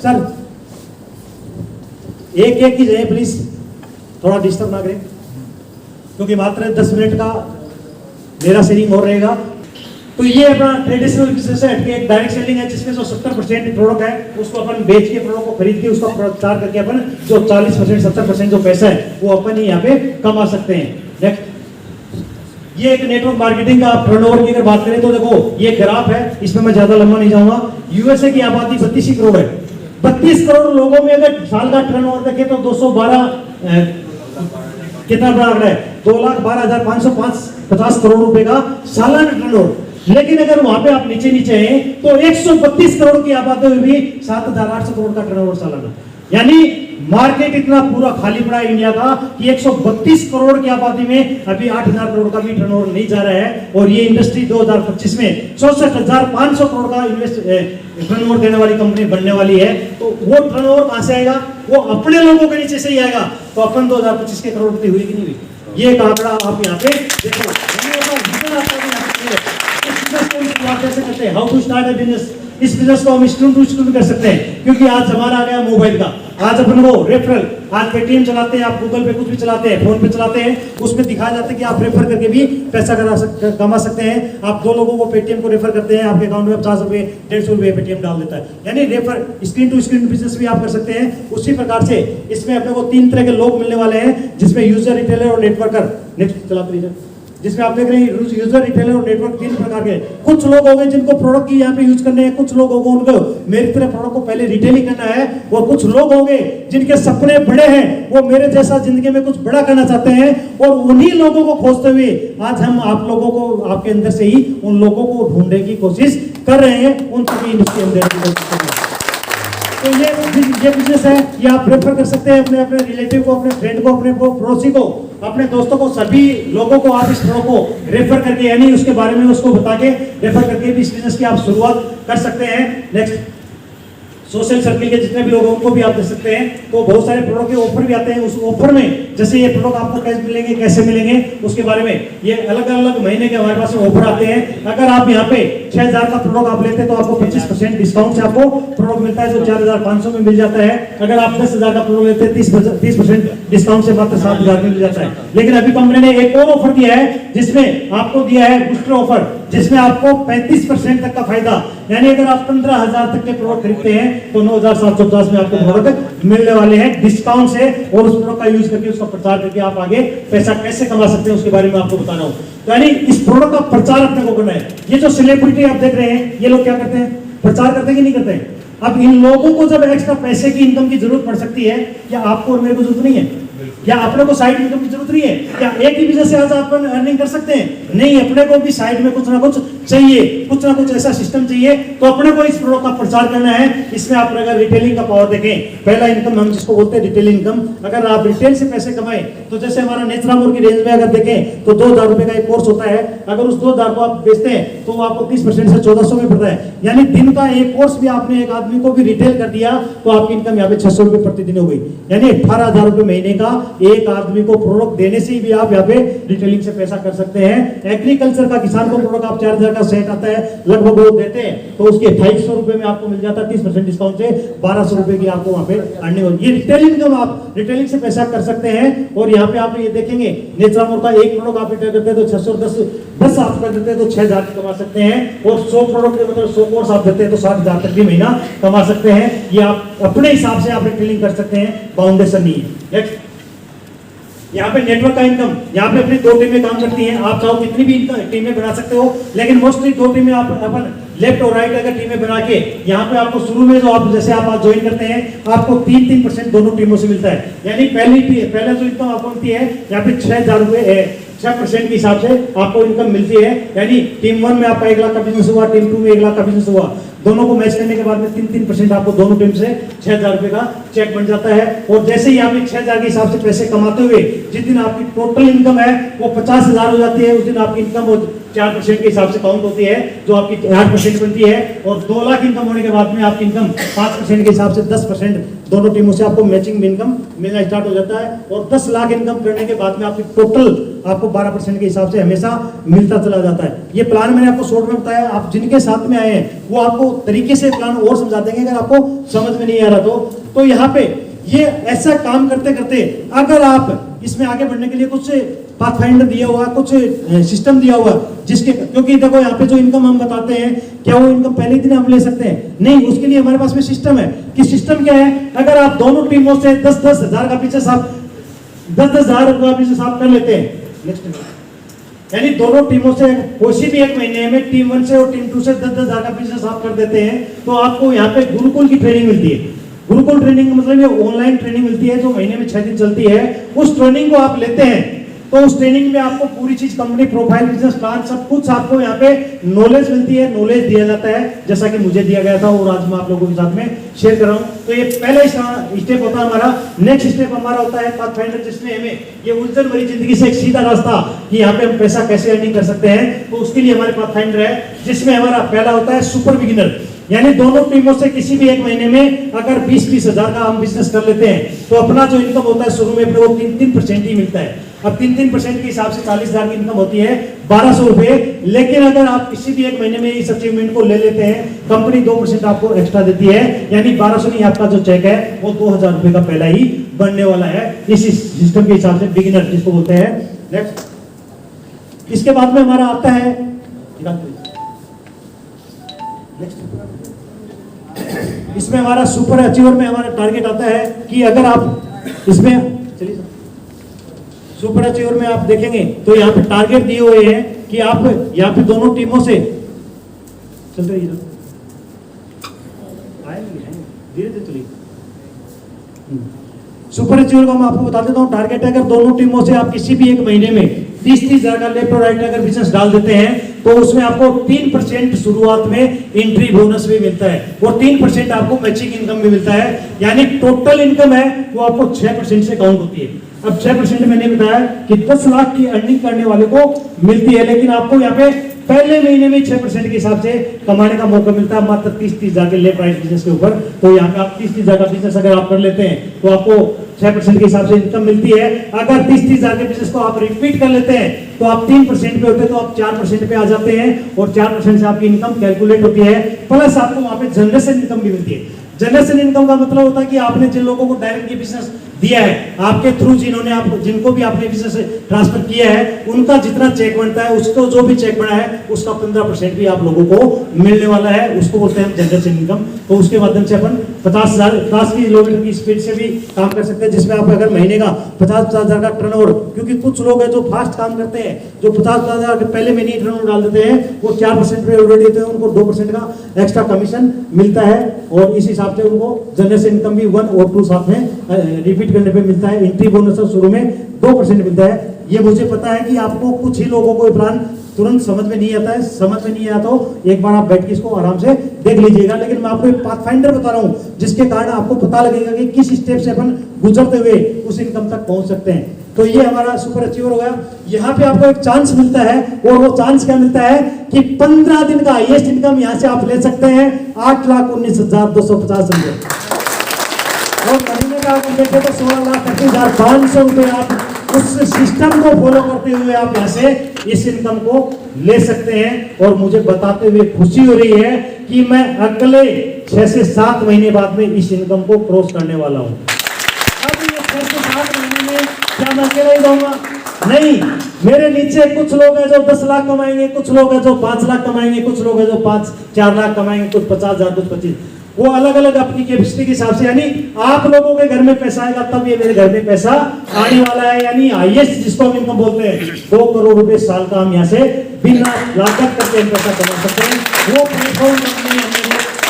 सर एक की जगह प्लीज थोड़ा डिस्टर्ब ना करें, क्योंकि मात्र 10 मिनट का मेरा सेलिंग हो रहेगा। तो ये अपना ट्रेडिशनल बिजनेस है, एक डायरेक्ट सेलिंग है जिसमें जो 70% प्रोडक्ट है उसको अपन बेच के, प्रोडक्ट को खरीद के उसका प्रचार करके अपन जो 40% 70% जो पैसा है वो अपन ही यहाँ पे कमा सकते हैं। नेक्स्ट, ये एक नेटवर्क मार्केटिंग का टर्नओवर की अगर बात करें तो देखो ये ग्राफ है, इसमें मैं ज्यादा लंबा नहीं जाऊंगा। यूएसए की आबादी 32 करोड़ है। 32 करोड़ लोगों में अगर साल का टर्नओवर देखें तो 212 कितना बड़ा आंकड़ा है, 2,12,550 करोड़ रुपए का सालाना टर्नओवर। लेकिन अगर वहां पे आप नीचे नीचे हैं तो 132 करोड़ की आबादी में भी 7,800 करोड़ का टर्नओवर सालाना। यानी मार्केट इतना पूरा खाली पड़ा है इंडिया का कि 132 करोड़ की आबादी में अभी 8,000 करोड़ का भी टर्नओवर नहीं जा रहा है। और ये इंडस्ट्री 2025 में 64,500 करोड़ का टर्नओवर देने वाली कंपनी बनने वाली है। तो वो टर्नओवर कहां से आएगा? वो अपने लोगों के नीचे से ही आएगा। तो अपन 2025 के करोड़पति हुई कि नहीं हुई? ये आंकड़ा आप यहाँ पे देखो। कैसे करते हैं, how to start a business, इस बिजनेस को हम स्टूडेंट टू स्टूडेंट कर सकते हैं, क्योंकि आज जमाना आ गया मोबाइल का। आज अपन को रेफरल, आज पेटीएम चलाते हैं, आप गूगल पे कुछ भी चलाते हैं, फोन पे चलाते हैं, उसमें दिखाया जाता है कि आप रेफर करके भी पैसा कमा सकते हैं। आप 2 लोगों को पेटीएम को रेफर करते हैं, आपके अकाउंट में 50 रुपए 150 रुपए पेटीएम डाल देता है। यानी refer, screen to screen business भी आप कर सकते हैं। उसी प्रकार से इसमें अपने को 3 तरह के लोग मिलने वाले हैं, जिसमें यूजर, रिटेलर और नेटवर्कर। नेक्स्ट चलाते रहिए, जिसमें आप देख रहे हैं यूजर, रिटेलर और नेटवर्क 3 प्रकार के। कुछ लोग होंगे जिनको प्रोडक्ट की यहाँ पे यूज करने हैं, कुछ लोग होंगे उनको मेरी तरह प्रोडक्ट को पहले रिटेलिंग करना है, और कुछ लोग होंगे जिनके सपने बड़े हैं, वो मेरे जैसा जिंदगी में कुछ बड़ा करना चाहते हैं। और उन्हीं लोगों को खोजते हुए आज हम आप लोगों को, आपके अंदर से ही उन लोगों को ढूंढने की कोशिश कर रहे हैं, उन सभी इंडस्ट्री हम देने की कोशिश कर रहे हैं। तो ये बिजनेस है, ये आप रेफर कर सकते हैं अपने रिलेटिव को, अपने फ्रेंड को, अपने पड़ोसी को, अपने दोस्तों को, सभी लोगों को आप इस प्रोडक्ट को रेफर करके, यानी उसके बारे में उसको बता के रेफर करके भी इस बिजनेस की आप शुरुआत कर सकते हैं। नेक्स्ट, सोशल सर्किल के जितने भी लोगों को भी आप दे सकते हैं। तो बहुत सारे प्रोडक्ट के ऑफर भी आते हैं। उस ऑफर में जैसे ये प्रोडक्ट आपको कैसे मिलेंगे, कैसे मिलेंगे, उसके बारे में ये अलग अलग महीने के हमारे पास ऑफर आते हैं। अगर आप यहाँ पे 6,000 का प्रोडक्ट आप लेते हैं तो आपको 25% डिस्काउंट से आपको प्रोडक्ट मिलता है, जो 4,500 में मिल जाता है। अगर आप 10,000 का प्रोडक्ट लेते हैं 30% डिस्काउंट से मात्र 7,000 में मिल जाता है। लेकिन अभी कंपनी ने एक और ऑफर दिया है, जिसमें आपको दिया है बूस्टर ऑफर, जिसमें आपको 35% तक का फायदा। यानी अगर आप 15,000 तक के प्रोडक्ट खरीदते हैं तो 9,750 में आपको प्रोडक्ट मिलने वाले हैं डिस्काउंट से। और उस प्रोडक्ट का यूज करके, उसका प्रचार करके आप आगे पैसा कैसे कमा सकते हैं उसके बारे में आपको बता रहा हूं। तो यानी इस प्रोडक्ट का प्रचार अपने को करना है। ये जो सेलिब्रिटी आप देख रहे हैं, ये लोग क्या करते हैं, प्रचार करते हैं कि नहीं करते हैं? अब इन लोगों को जब एक्स्ट्रा पैसे की, इनकम की जरूरत पड़ सकती है, क्या आपको और मेरे को जरूरत नहीं है? क्या अपने को साइड इनकम की जरूरत नहीं है? क्या एक ही बिजनेस से आज आप अर्निंग कर सकते हैं? नहीं, अपने को भी साइड में कुछ ना कुछ चाहिए, कुछ ना कुछ ऐसा सिस्टम चाहिए। तो अपने को इस प्रोडक्ट का प्रचार करना है। इसमें आप अगर रिटेलिंग का पावर देखें, पहला इनकम हम जिसको बोलते हैं रिटेल इनकम। अगर आप रिटेल से पैसे कमाएं तो जैसे हमारा नेत्रामोर की रेंज में अगर देखें तो 2,000 रुपए का एक कोर्स होता है। अगर उस 2,000 को आप बेचते हैं तो वो आपको 30% से 1,400 में पड़ता है। यानी दिन का एक कोर्स भी आपने एक आदमी को भी रिटेल कर दिया तो आपकी इनकम यहाँ पे 600 रुपए प्रतिदिन हो गई। यानी 18,000 रुपए महीने का एक आदमी को प्रोडक्ट देने से भी आप यहाँ पे रिटेलिंग से पैसा कर सकते हैं। एग्रीकल्चर का किसान को प्रोडक्ट आप 4,000 का सेट आता है, लगभग वो देते हैं तो उसके 2,500 रुपए में आपको मिल जाता है 30% डिस्काउंट से 1,200 रुपए की आपको वहां पे अर्निंग होगी। ये रिटेलिंग इनकम, आप रिटेलिंग से पैसा कर सकते हैं। और यहाँ पे आप ये देखेंगे नेत्रामोर का एक प्रोडक्ट आप रिटेल करते हैं तो 610 आप कर देते हैं तो 6,000 कमा सकते हैं। और 100 प्रोडक्ट मतलब 100 कोर्स आप देते हैं तो 60,000 तक भी महीना कमा सकते हैं। ये आप अपने हिसाब से आप रिटेलिंग कर सकते हैं, बाउंडेशन नहीं है। नेक्स्ट, यहाँ पे नेटवर्क का इनकम, यहाँ पे अपनी 2 टीमें काम करती हैं। आप चाहो कितनी भी टीमें बना सकते हो, लेकिन मोस्टली 2 टीमें आप अपन लेफ्ट और राइट अगर टीमें बना के, यहाँ पे आपको शुरू में जो आप जैसे आप ज्वाइन करते हैं आपको 3% दोनों टीमों से मिलता है। यानी पहले जो इनकम आपको मिलती है यहाँ पे 6,000 रुपए 6% के हिसाब से आपको इनकम मिलती है। यानी टीम 1 में आपका 1 लाख का बिजनेस हुआ, टीम 2 में 1 लाख का बिजनेस हुआ, दोनों को मैच करने के बाद में 3% आपको दोनों टीम से 6,000 रुपए का चेक बन जाता है। और जैसे ही आप 6,000 के हिसाब से पैसे कमाते हुए जिस दिन आपकी टोटल इनकम है वो 50,000 हो जाती है, उस दिन आपकी इनकम 4% के हिसाब से काउंट होती है, जो आपकी 8% बनती है। और 2 लाख इनकम होने के बाद में आपकी इनकम 5% के हिसाब से 10% दोनों टीमों से आपको मैचिंग इनकम मिलना स्टार्ट हो जाता है। और 10 लाख इनकम करने के बाद में आपकी टोटल आपको 12% के हिसाब से हमेशा मिलता चला जाता है। ये प्लान मैंने आपको शॉर्ट में बताया, आप जिनके साथ में आए हैं वो आपको तरीके से प्लान और समझा देंगे अगर आपको समझ में नहीं आ रहा तो यहाँ पे ये ऐसा काम करते करते अगर आप इसमें आगे बढ़ने के लिए कुछ पाथफाइंडर दिया हुआ, कुछ सिस्टम दिया हुआ, जिसके क्योंकि देखो यहाँ पे जो इनकम हम बताते हैं, क्या वो इनकम पहले दिन हम ले सकते हैं? नहीं, उसके लिए हमारे पास में सिस्टम है। कि सिस्टम क्या है? अगर आप दोनों टीमों से 10-10 हजार का बिजनेस आप 10-10 हजार का बिजनेस आप कर लेते हैं, नेक्स्ट यानी दोनों टीमों से कोई भी एक महीने में टीम 1 से और टीम 2 से 10-10 हजार का बिजनेस आप कर देते हैं, तो आपको यहाँ पे गुरुकुल की ट्रेनिंग मिलती है। गुरुकुल ट्रेनिंग मतलब ये ऑनलाइन ट्रेनिंग मिलती है जो महीने में 6 दिन चलती है। उस ट्रेनिंग को आप लेते हैं तो उस ट्रेनिंग में आपको पूरी चीज, कंपनी प्रोफाइल, बिजनेस प्लान, सब कुछ आपको यहाँ पे नॉलेज मिलती है, नॉलेज दिया जाता है, जैसा कि मुझे दिया गया था और आज मैं आप लोगों के साथ में शेयर कर रहा हूँ। तो ये पहला स्टेप होता है हमारा। नेक्स्ट स्टेप हमारा होता है पाथफाइंडर, जिसमें हमें ये उलझन भरी जिंदगी से एक सीधा रास्ता कि यहाँ पे हम पैसा कैसे अर्निंग कर सकते हैं, तो उसके लिए हमारे पाथफाइंडर है, जिसमें हमारा पहला होता है सुपर बिगिनर। यानी दोनों टीमों से किसी भी एक महीने में अगर 20-20 हजार का हम बिजनेस कर लेते हैं तो अपना जो इनकम होता है शुरू में अपने को 3% ही मिलता है। अब 3% के हिसाब से 40 हजार की इनकम होती है, 1200 रुपए। लेकिन अगर आप किसी भी एक महीने में इस अचीवमेंट को ले लेते हैं, कंपनी 2% आपको एक्स्ट्रा देती है, यानी 1200 नहीं, आपका जो चेक है वो 2000 रुपए का पहला ही बनने वाला है इस सिस्टम के हिसाब से, बिगिनर जिसको बोलते हैं। नेक्स्ट, इसके बाद में हमारा आता है इसमें हमारा सुपर अचीवर में हमारा टारगेट आता है कि अगर आप इसमें चलिए सुपर अचीवर में आप देखेंगे तो यहाँ पे टारगेट दिए हुए हैं कि आप यहाँ पे दोनों टीमों से चल रही है, धीरे धीरे चलिए। सुपर अचीवर को मैं आपको बता देता हूँ, टारगेट है अगर दोनों टीमों से आप किसी भी एक महीने में 30-30 हजार का लेफ्ट और राइट अगर बिजनेस डाल देते हैं तो उसमें आपको 3% शुरुआत में एंट्री बोनस भी मिलता है और 3% आपको मैचिंग इनकम भी मिलता है। यानी टोटल इनकम है वो आपको 6% से काउंट होती है। अब 6% मैंने बताया कि 10 लाख की अर्निंग करने वाले को मिलती है, लेकिन आपको यहाँ पे पहले महीने में 6% के हिसाब से कमाने का मौका मिलता है मात्र 30-30 हजार के लेफ्ट राइट बिजनेस के ऊपर। तो यहाँ पे आप 30-30 हजार का बिजनेस अगर आप कर लेते हैं तो आपको 6% के हिसाब से इनकम मिलती है। अगर 30-30 हजार के बिजनेस को आप रिपीट कर लेते हैं तो आप 3% पे होते हैं तो आप 4% पे आ जाते हैं और 4% से आपकी इनकम कैलकुलेट होती है। प्लस आपको वहां पे जनरेशन इनकम भी मिलती है। जनरेशन इनकम का मतलब होता है कि आपने जिन लोगों को डायरेक्ट ये बिजनेस दिया है, आपके थ्रू जिन्होंने आप जिनको भी आपने बिजनेस ट्रांसफर किया है, उनका जितना चेक बनता है उसको जो भी चेक बना है उसका 15% भी आप लोगों को मिलने वाला है। उसको बोलते हैं जनरेशन इनकम। तो उसके माध्यम से अपन 50 किलोमीटर की स्पीड से भी काम कर सकते हैं, जिसमें आप अगर महीने का 50 हजार का टर्नओवर, क्योंकि कुछ लोग हैं जो फास्ट काम करते हैं, जो 50 हजार के पहले महीने ही टर्नओवर डाल देते हैं, वो 4% पे ऑलरेडी देते हैं, उनको 2% का एक्स्ट्रा कमीशन मिलता है और इस हिसाब से उनको जनरेशन इनकम भी 1 और 2 साथ में रिपीट करने पे मिलता है। एंट्री बोनस शुरू में 2% मिलता है। ये मुझे पता है कि आपको कुछ ही लोगों को प्लान तुरंत समझ में नहीं आता है, समझ में नहीं आता तो एक बार आप बैठ के इसको आराम से देख लीजिएगा। लेकिन मैं आपको एक पाथफाइंडर बता रहा हूँ जिसके कारण आपको पता लगेगा कि किस स्टेप से अपन गुजरते हुए उस इनकम तक पहुंच सकते हैं। तो ये हमारा सुपर अचीवर हो गया। यहाँ पे आपको एक चांस मिलता है और वो चांस क्या मिलता है कि 15 दिन का हाईएस्ट इनकम यहाँ से आप ले सकते हैं 8,19,250 रुपए और महीने का आप देखें तो 16,30,500 रुपए आप उस सिस्टम को फॉलो करते हुए आप यहाँ से इस इनकम को ले सकते हैं। और मुझे बताते हुए खुशी हो रही है कि मैं अगले 6 से 7 महीने बाद में इस इनकम को क्रॉस करने वाला हूँ। अब ये 6 से 7 महीने में क्या मैं अकेला ही रहूंगा? नहीं, मेरे नीचे कुछ लोग हैं जो 10 लाख कमाएंगे, कुछ लोग हैं जो 5 लाख कमाएंगे, कुछ लोग हैं जो 5-4 लाख कमाएंगे, कुछ 50,000, कुछ 25। वो अलग अलग अपनी कैपेसिटी के हिसाब से, यानी आप लोगों के घर में पैसा आएगा तब ये मेरे घर में पैसा आने वाला है। यानी हाईएस्ट जिसको हम इनकम बोलते हैं 2 करोड़ रुपए साल का हम यहाँ से बिना लागत करके पैसा कमा सकते हैं। वो प्लेटफॉर्म कंपनी हमने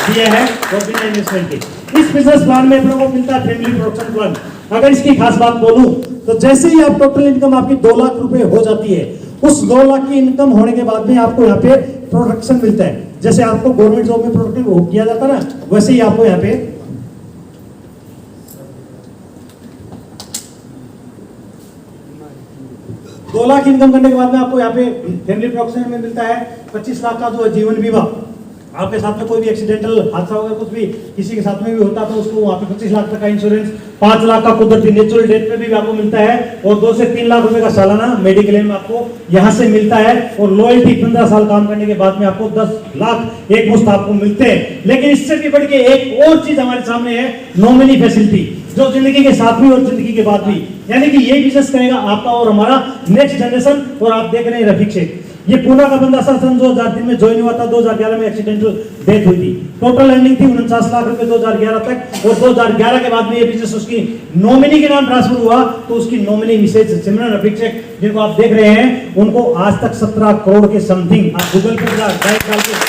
दिया है और बिना इन्वेस्टमेंट के। इस बिजनेस प्लान में हम लोगों को मिलता है फैमिली प्रोडक्शन प्लान। अगर इसकी खास बात बोलूं तो जैसे ही आप टोटल इनकम आपकी 2 लाख रुपए हो जाती है, उस 2 लाख की इनकम होने के बाद में आपको यहाँ पे प्रोडक्शन मिलता है। जैसे आपको गवर्नमेंट जॉब में प्रोडक्टिव किया जाता है ना, वैसे ही आपको यहाँ पे 2 लाख इनकम करने के बाद में आपको यहाँ पे फैमिली प्रोटेक्शन में मिलता है 25 लाख का जो है जीवन बीमा। आपके साथ में कोई भी एक्सीडेंटल हादसा वगैरह कुछ भी किसी के साथ में भी होता तो उसको वहाँ पे 25 लाख तक का इंश्योरेंस, 5 लाख का कुदरती नेचुरल डेथ पे भी आपको मिलता है, और 2 से 3 लाख रुपए का सालाना मेडिक्लेम में आपको यहाँ से मिलता है, और लॉयल्टी 15 साल काम करने के बाद में आपको 10 लाख एक मुश्त आपको मिलते हैं। लेकिन इससे भी बढ़ के एक और चीज हमारे सामने है, नॉमिनी फैसिलिटी, जो जिंदगी के साथ भी और जिंदगी के बाद भी, यानी कि ये बिजनेस करेगा आपका और हमारा नेक्स्ट जनरेशन। और आप देख रहे हैं रफीक शेख, ये पूना का बंदा सन 2003 में ज्वाइन हुआ था, 2011 में एक्सीडेंटल डेथ हुई थी। टोटल अर्निंग थी 49 लाख रुपए 2011 तक, और 2011 के बाद में ये बिजनेस उसकी नॉमिनी के नाम ट्रांसफर हुआ, तो उसकी नॉमिनी मिसेज सिमरन रफीक शेख जिनको आप देख रहे हैं, उनको आज तक 17 करोड़ के समथिंग, आप गूगल पर डाल के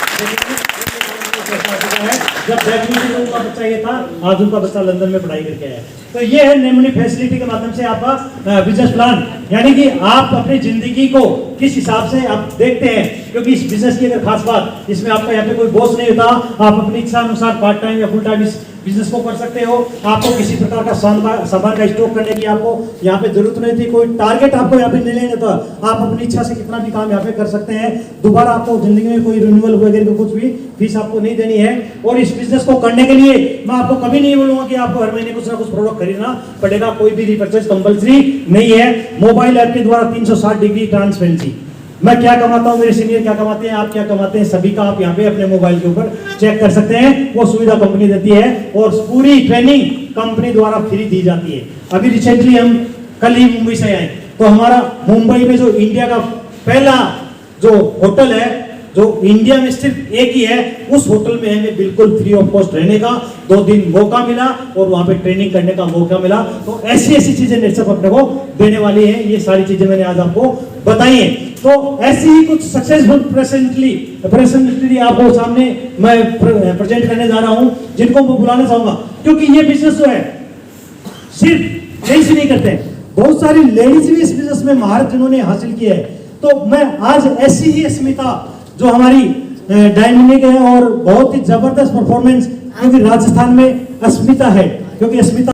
जब बैडमिंटन में उनका बच्चा ये था, आज उनका बच्चा लंदन में पढ़ाई करके आया। तो ये है नॉमिनी फैसिलिटी के माध्यम से आपका बिजनेस प्लान, यानी कि आप अपनी जिंदगी को किस हिसाब से आप देखते हैं। क्योंकि इस बिजनेस की अगर खास बात, इसमें आपका यहाँ पे कोई बॉस नहीं होता, आप अपनी इच्छा अनुसार पार्ट टाइम या फुल टाइम इस बिजनेस को कर सकते हो। आपको किसी प्रकार का सामान का स्टॉक करने की आपको यहाँ पे जरूरत नहीं थी, कोई टारगेट आपको यहाँ पे नहीं लेना था, आप अपनी इच्छा से कितना भी काम यहाँ पे कर सकते हैं। दोबारा आपको जिंदगी में कोई रिन्यूअल वगैरह कुछ भी फीस आपको नहीं देनी है। और इस बिजनेस को करने के लिए मैं आपको कभी नहीं बोलूंगा कि आपको हर महीने कुछ ना कुछ प्रोडक्ट खरीदना पड़ेगा, कोई भी रिपर्चेज कंपलसरी नहीं है। मोबाइल ऐप के द्वारा 360 डिग्री ट्रांसपेरेंसी, मैं क्या कमाता हूं, मेरे सीनियर क्या कमाते हैं, आप क्या कमाते हैं, सभी का आप यहाँ पे अपने मोबाइल के ऊपर चेक कर सकते हैं। वो सुविधा कंपनी देती है, और पूरी ट्रेनिंग कंपनी द्वारा फ्री दी जाती है। अभी रिसेंटली हम कल ही मुंबई से आए, तो हमारा मुंबई में जो इंडिया का पहला जो होटल है, जो इंडिया में सिर्फ एक ही है, उस होटल में हमें बिल्कुल फ्री ऑफ कॉस्ट रहने का 2 दिन मौका मिला, और वहां पे ट्रेनिंग करने का मौका मिला। तो ऐसी ऐसी चीजें नेटसप अपने को देने वाली है। ये सारी चीजें मैंने आज आपको बताई है। तो ऐसी ही कुछ सक्सेसफुल प्रेजेंटली आपको सामने मैं प्रेजेंट करने जा रहा हूं, जिनको मैं बुलाना चाहूंगा, क्योंकि ये बिजनेस जो है सिर्फ जेंट्स नहीं करते हैं, बहुत सारी लेडीज भी इस बिजनेस में महारत जिन्होंने हासिल की है। तो मैं आज ऐसी ही अस्मिता जो हमारी डायनामिक है और बहुत ही जबरदस्त परफॉर्मेंस, क्योंकि राजस्थान में अस्मिता है, क्योंकि अस्मिता